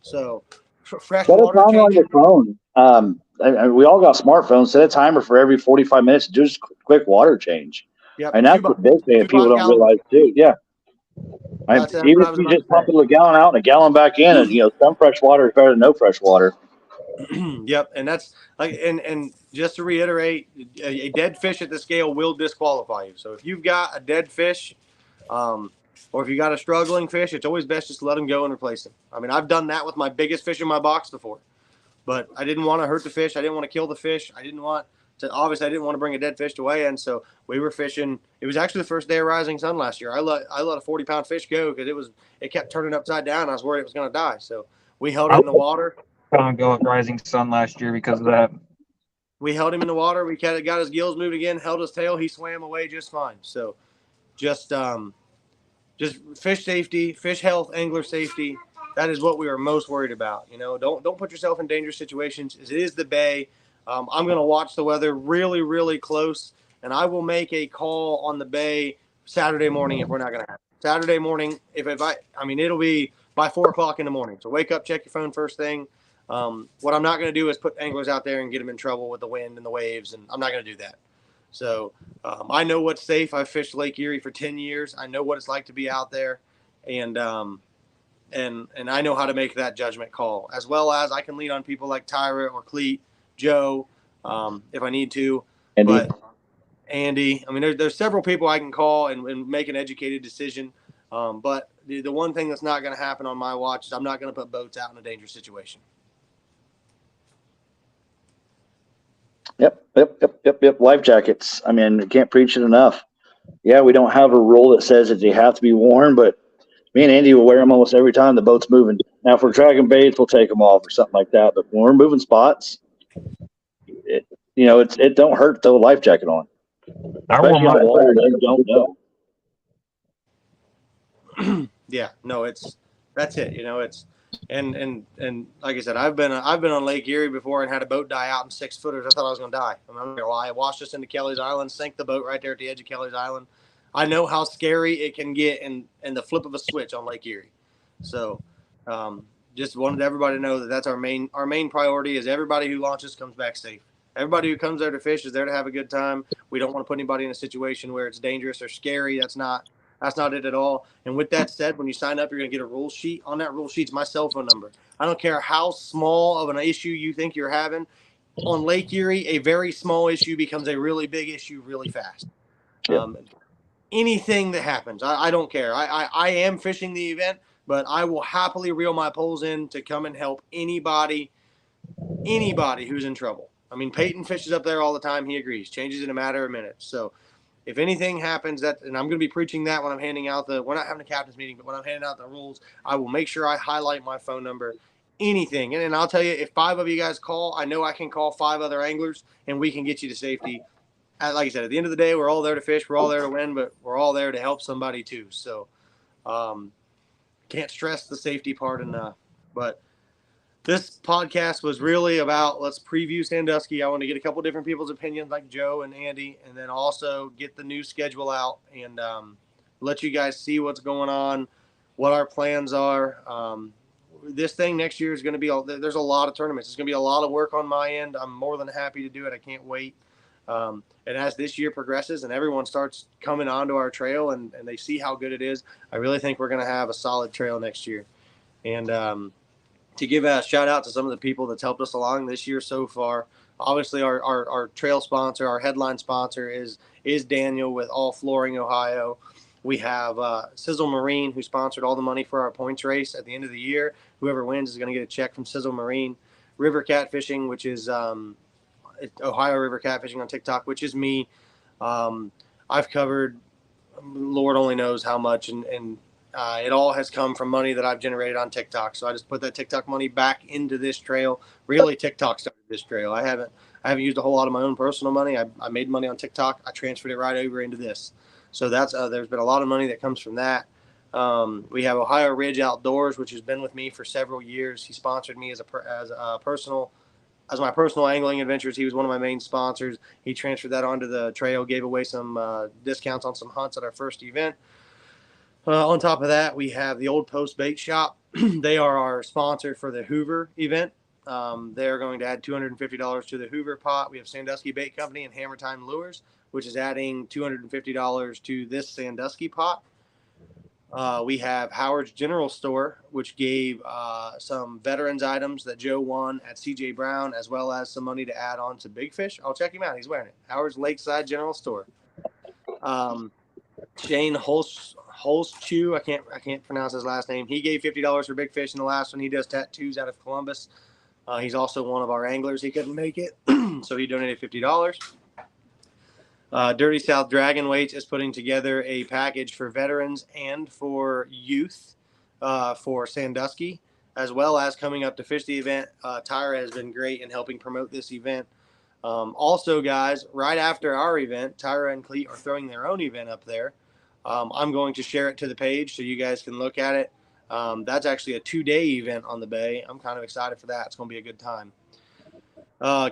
So fresh water on your phone. We all got smartphones. Set a timer for every 45 minutes. Do just quick water change. Yep. And that's what big thing people don't realize too. Yeah. Even if you just pump a gallon out and a gallon back in, and some fresh water is better than no fresh water. Yep, and that's and just to reiterate, a dead fish at the scale will disqualify you. So if you've got a dead fish, or if you got a struggling fish, it's always best just to let them go and replace them. I mean, I've done that with my biggest fish in my box before, but I didn't want to hurt the fish. I didn't want to kill the fish. I didn't want to bring a dead fish to weigh in. So we were fishing. It was actually the first day of rising sun last year. I let a 40-pound fish go because it kept turning upside down. I was worried it was going to die. So we held it in the water. Go with Rising Sun last year because of that. We held him in the water. We got his gills moved again, held his tail. He swam away just fine. So just fish safety, fish health, angler safety. That is what we are most worried about. Don't put yourself in dangerous situations. It is the bay. I'm going to watch the weather really, really close, and I will make a call on the bay Saturday morning if we're not going to have it. Saturday morning, it'll be by 4 o'clock in the morning. So wake up, check your phone first thing. What I'm not going to do is put anglers out there and get them in trouble with the wind and the waves, and I'm not going to do that. So I know what's safe. I've fished Lake Erie for 10 years. I know what it's like to be out there, and I know how to make that judgment call, as well as I can lean on people like Tyra or Cleet, Joe, if I need to. Andy. But Andy, I mean, there's several people I can call and make an educated decision. But the one thing that's not going to happen on my watch is I'm not going to put boats out in a dangerous situation. Yep. Life jackets. I mean, you can't preach it enough. Yeah, we don't have a rule that says that they have to be worn, but me and Andy will wear them almost every time the boat's moving. Now, if we're dragging baits, we'll take them off or something like that. But when we're moving spots, it don't hurt to throw a life jacket on. Especially on water that you don't know. Yeah, no, that's it. It's and like I said, I've been on Lake Erie before and had a boat die out in 6-footers. I thought I was going to die. I'm not going to lie. I washed us into Kelly's Island, sank the boat right there at the edge of Kelly's Island. I know how scary it can get in the flip of a switch on Lake Erie. So, just wanted everybody to know that that's our main priority is everybody who launches comes back safe. Everybody who comes there to fish is there to have a good time. We don't want to put anybody in a situation where it's dangerous or scary. That's not it at all. And with that said, when you sign up, you're going to get a rule sheet. On that rule sheet's my cell phone number. I don't care how small of an issue you think you're having. On Lake Erie, a very small issue becomes a really big issue really fast. Yep. Anything that happens, I don't care. I am fishing the event, but I will happily reel my poles in to come and help anybody who's in trouble. I mean, Peyton fishes up there all the time. He agrees. Changes in a matter of minutes. So if anything happens, and I'm going to be preaching that when I'm handing out we're not having a captain's meeting, but when I'm handing out the rules, I will make sure I highlight my phone number, anything. And I'll tell you, if 5 of you guys call, I know I can call 5 other anglers and we can get you to safety. Like I said, at the end of the day, we're all there to fish. We're all there to win, but we're all there to help somebody too. So can't stress the safety part enough. But this podcast was really about let's preview Sandusky. I want to get a couple different people's opinions like Joe and Andy, and then also get the new schedule out and let you guys see what's going on, what our plans are. This thing next year is going to be there's a lot of tournaments. It's going to be a lot of work on my end. I'm more than happy to do it. I can't wait. And as this year progresses and everyone starts coming onto our trail and they see how good it is, I really think we're going to have a solid trail next year. And to give a shout out to some of the people that's helped us along this year so far. Obviously, our trail sponsor, our headline sponsor is Daniel with All Flooring Ohio. We have Sizzle Marine, who sponsored all the money for our points race at the end of the year. Whoever wins is going to get a check from Sizzle Marine. River Catfishing, which is Ohio River Catfishing on TikTok, which is me. I've covered, Lord only knows how much, and it all has come from money that I've generated on TikTok. So I just put that TikTok money back into this trail. Really, TikTok started this trail. I haven't used a whole lot of my own personal money. I made money on TikTok. I transferred it right over into this. So that's there's been a lot of money that comes from that. We have Ohio Ridge Outdoors, which has been with me for several years. He sponsored me as my personal angling adventures. He was one of my main sponsors. He transferred that onto the trail, gave away some discounts on some hunts at our first event. On top of that, we have the Old Post Bait Shop. They are our sponsor for the Hoover event. They're going to add $250 to the Hoover pot. We have Sandusky Bait Company and Hammer Time Lures, which is adding $250 to this Sandusky pot. We have Howard's General Store, which gave some veterans items that Joe won at CJ Brown, as well as some money to add on to Big Fish. I'll check him out. He's wearing it. Howard's Lakeside General Store. Shane Holzchew. I can't pronounce his last name. He gave $50 for big fish in the last one. He does tattoos out of Columbus. He's also one of our anglers. He couldn't make it, so he donated $50. Dirty South Dragon Weights is putting together a package for veterans and for youth for Sandusky, as well as coming up to fish the event. Tyra has been great in helping promote this event. Also, guys, right after our event, Tyra and Cleet are throwing their own event up there. I'm going to share it to the page so you guys can look at it. That's actually a 2-day event on the bay. I'm kind of excited for that. It's going to be a good time.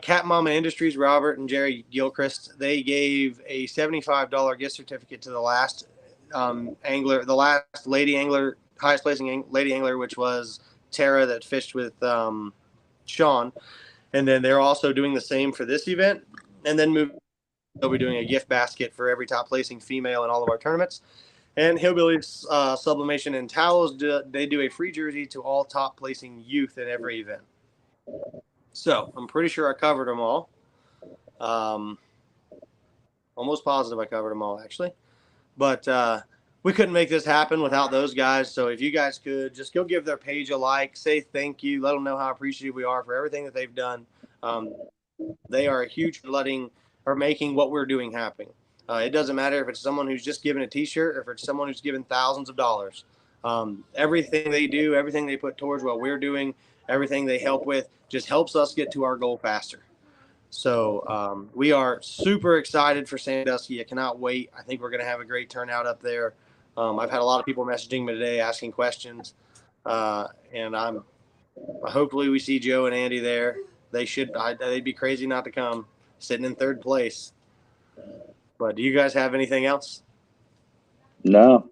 Cat Mama Industries, Robert and Jerry Gilchrist, they gave a $75 gift certificate to the last angler, the last lady angler, highest placing lady angler, which was Tara that fished with Sean. And then they're also doing the same for this event. And then they'll be doing a gift basket for every top placing female in all of our tournaments. And Hillbillies Sublimation and Towels, they do a free jersey to all top placing youth in every event. So I'm pretty sure I covered them all. Almost positive I covered them all, actually. But we couldn't make this happen without those guys. So if you guys could just go give their page a like, say thank you, let them know how appreciative we are for everything that they've done. They are a huge making what we're doing happen. It doesn't matter if it's someone who's just given a T-shirt or if it's someone who's given thousands of dollars. Everything they do, everything they put towards what we're doing, everything they help with just helps us get to our goal faster. So we are super excited for Sandusky. I cannot wait. I think we're going to have a great turnout up there. I've had a lot of people messaging me today asking questions, and hopefully we see Joe and Andy there. They'd be crazy not to come, sitting in third place. But do you guys have anything else? No.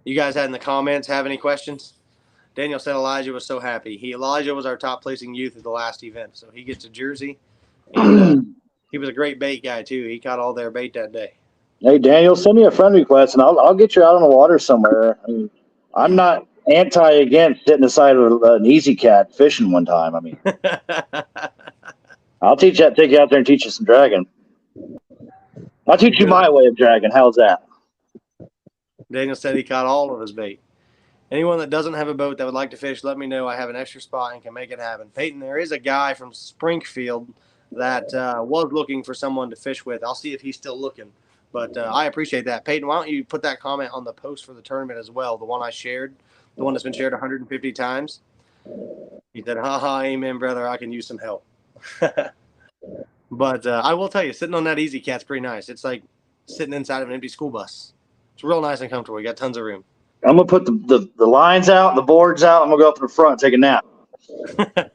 You guys had in the comments have any questions? Daniel said Elijah was so happy. Elijah was our top placing youth at the last event, so he gets a jersey. And he was a great bait guy too. He caught all their bait that day. Hey Daniel, send me a friend request and I'll get you out on the water somewhere. I mean, I'm not against sitting aside of an easy cat fishing one time. I mean, I'll take you out there and teach you some dragon. I'll teach you my way of dragon. How's that? Daniel said he caught all of his bait. Anyone that doesn't have a boat that would like to fish, let me know. I have an extra spot and can make it happen. Peyton, there is a guy from Springfield that was looking for someone to fish with. I'll see if he's still looking. But I appreciate that. Peyton, why don't you put that comment on the post for the tournament as well, the one I shared, the one that's been shared 150 times. He said, haha, amen, brother. I can use some help. But I will tell you, sitting on that Easy Cat's pretty nice. It's like sitting inside of an empty school bus. It's real nice and comfortable. You got tons of room. I'm going to put the lines out, the boards out. I'm going to go up to the front and take a nap.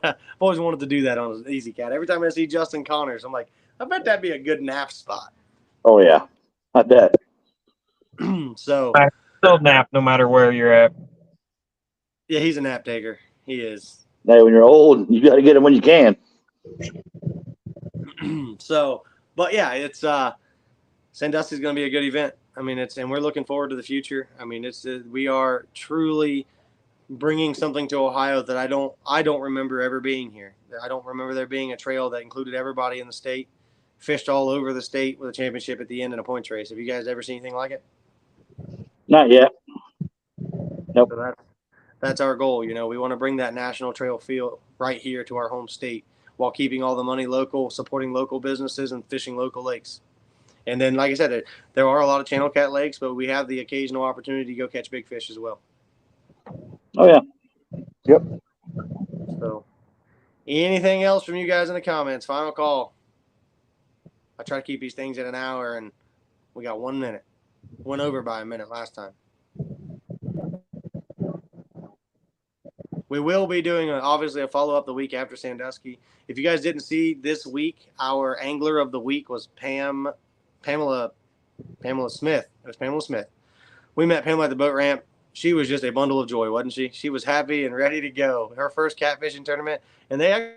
I've always wanted to do that on an Easy Cat. Every time I see Justin Connors, I'm like, I bet that'd be a good nap spot. Oh, yeah. I bet. So I still nap no matter where you're at. Yeah, he's a nap taker. He is. Hey, when you're old, you got to get it when you can. So, but yeah, it's Sandusky's going to be a good event. I mean, and we're looking forward to the future. I mean, we are truly bringing something to Ohio that I don't remember ever being here. I don't remember there being a trail that included everybody in the state, fished all over the state with a championship at the end and a points race. Have you guys ever seen anything like it? Not yet. Nope. So that's our goal. You know, we want to bring that national trail feel right here to our home state while keeping all the money local, supporting local businesses and fishing local lakes. And then, like I said, there are a lot of channel cat lakes, but we have the occasional opportunity to go catch big fish as well. Oh, yeah. Yep. So anything else from you guys in the comments? Final call. I try to keep these things at an hour, and we got 1 minute. Went over by a minute last time. We will be doing, obviously, a follow-up the week after Sandusky. If you guys didn't see this week, our angler of the week was Pamela Smith. It was Pamela Smith. We met Pamela at the boat ramp. She was just a bundle of joy, wasn't she? She was happy and ready to go. Her first catfishing tournament, and they actually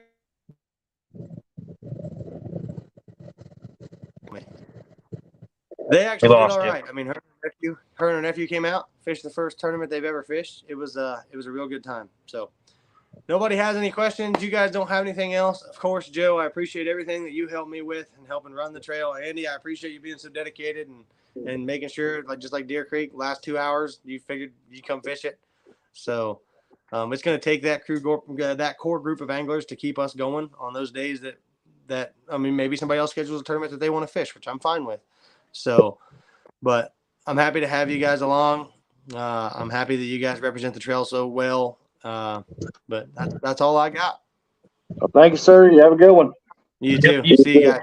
did all right. I mean, her and her nephew came out, fished the first tournament they've ever fished. It was a real good time. So nobody has any questions, you guys don't have anything else, of course, Joe, I appreciate everything that you helped me with and helping run the trail. Andy, I appreciate you being so dedicated and making sure, like just like Deer Creek, last 2 hours, you figured you come fish it. So it's going to take that that core group of anglers to keep us going on those days that I mean, maybe somebody else schedules a tournament that they want to fish, which I'm fine with. So, but I'm happy to have you guys along. I'm happy that you guys represent the trail so well. But that's all I got. Well, thank you, sir. You have a good one. You too. Yep. See you guys.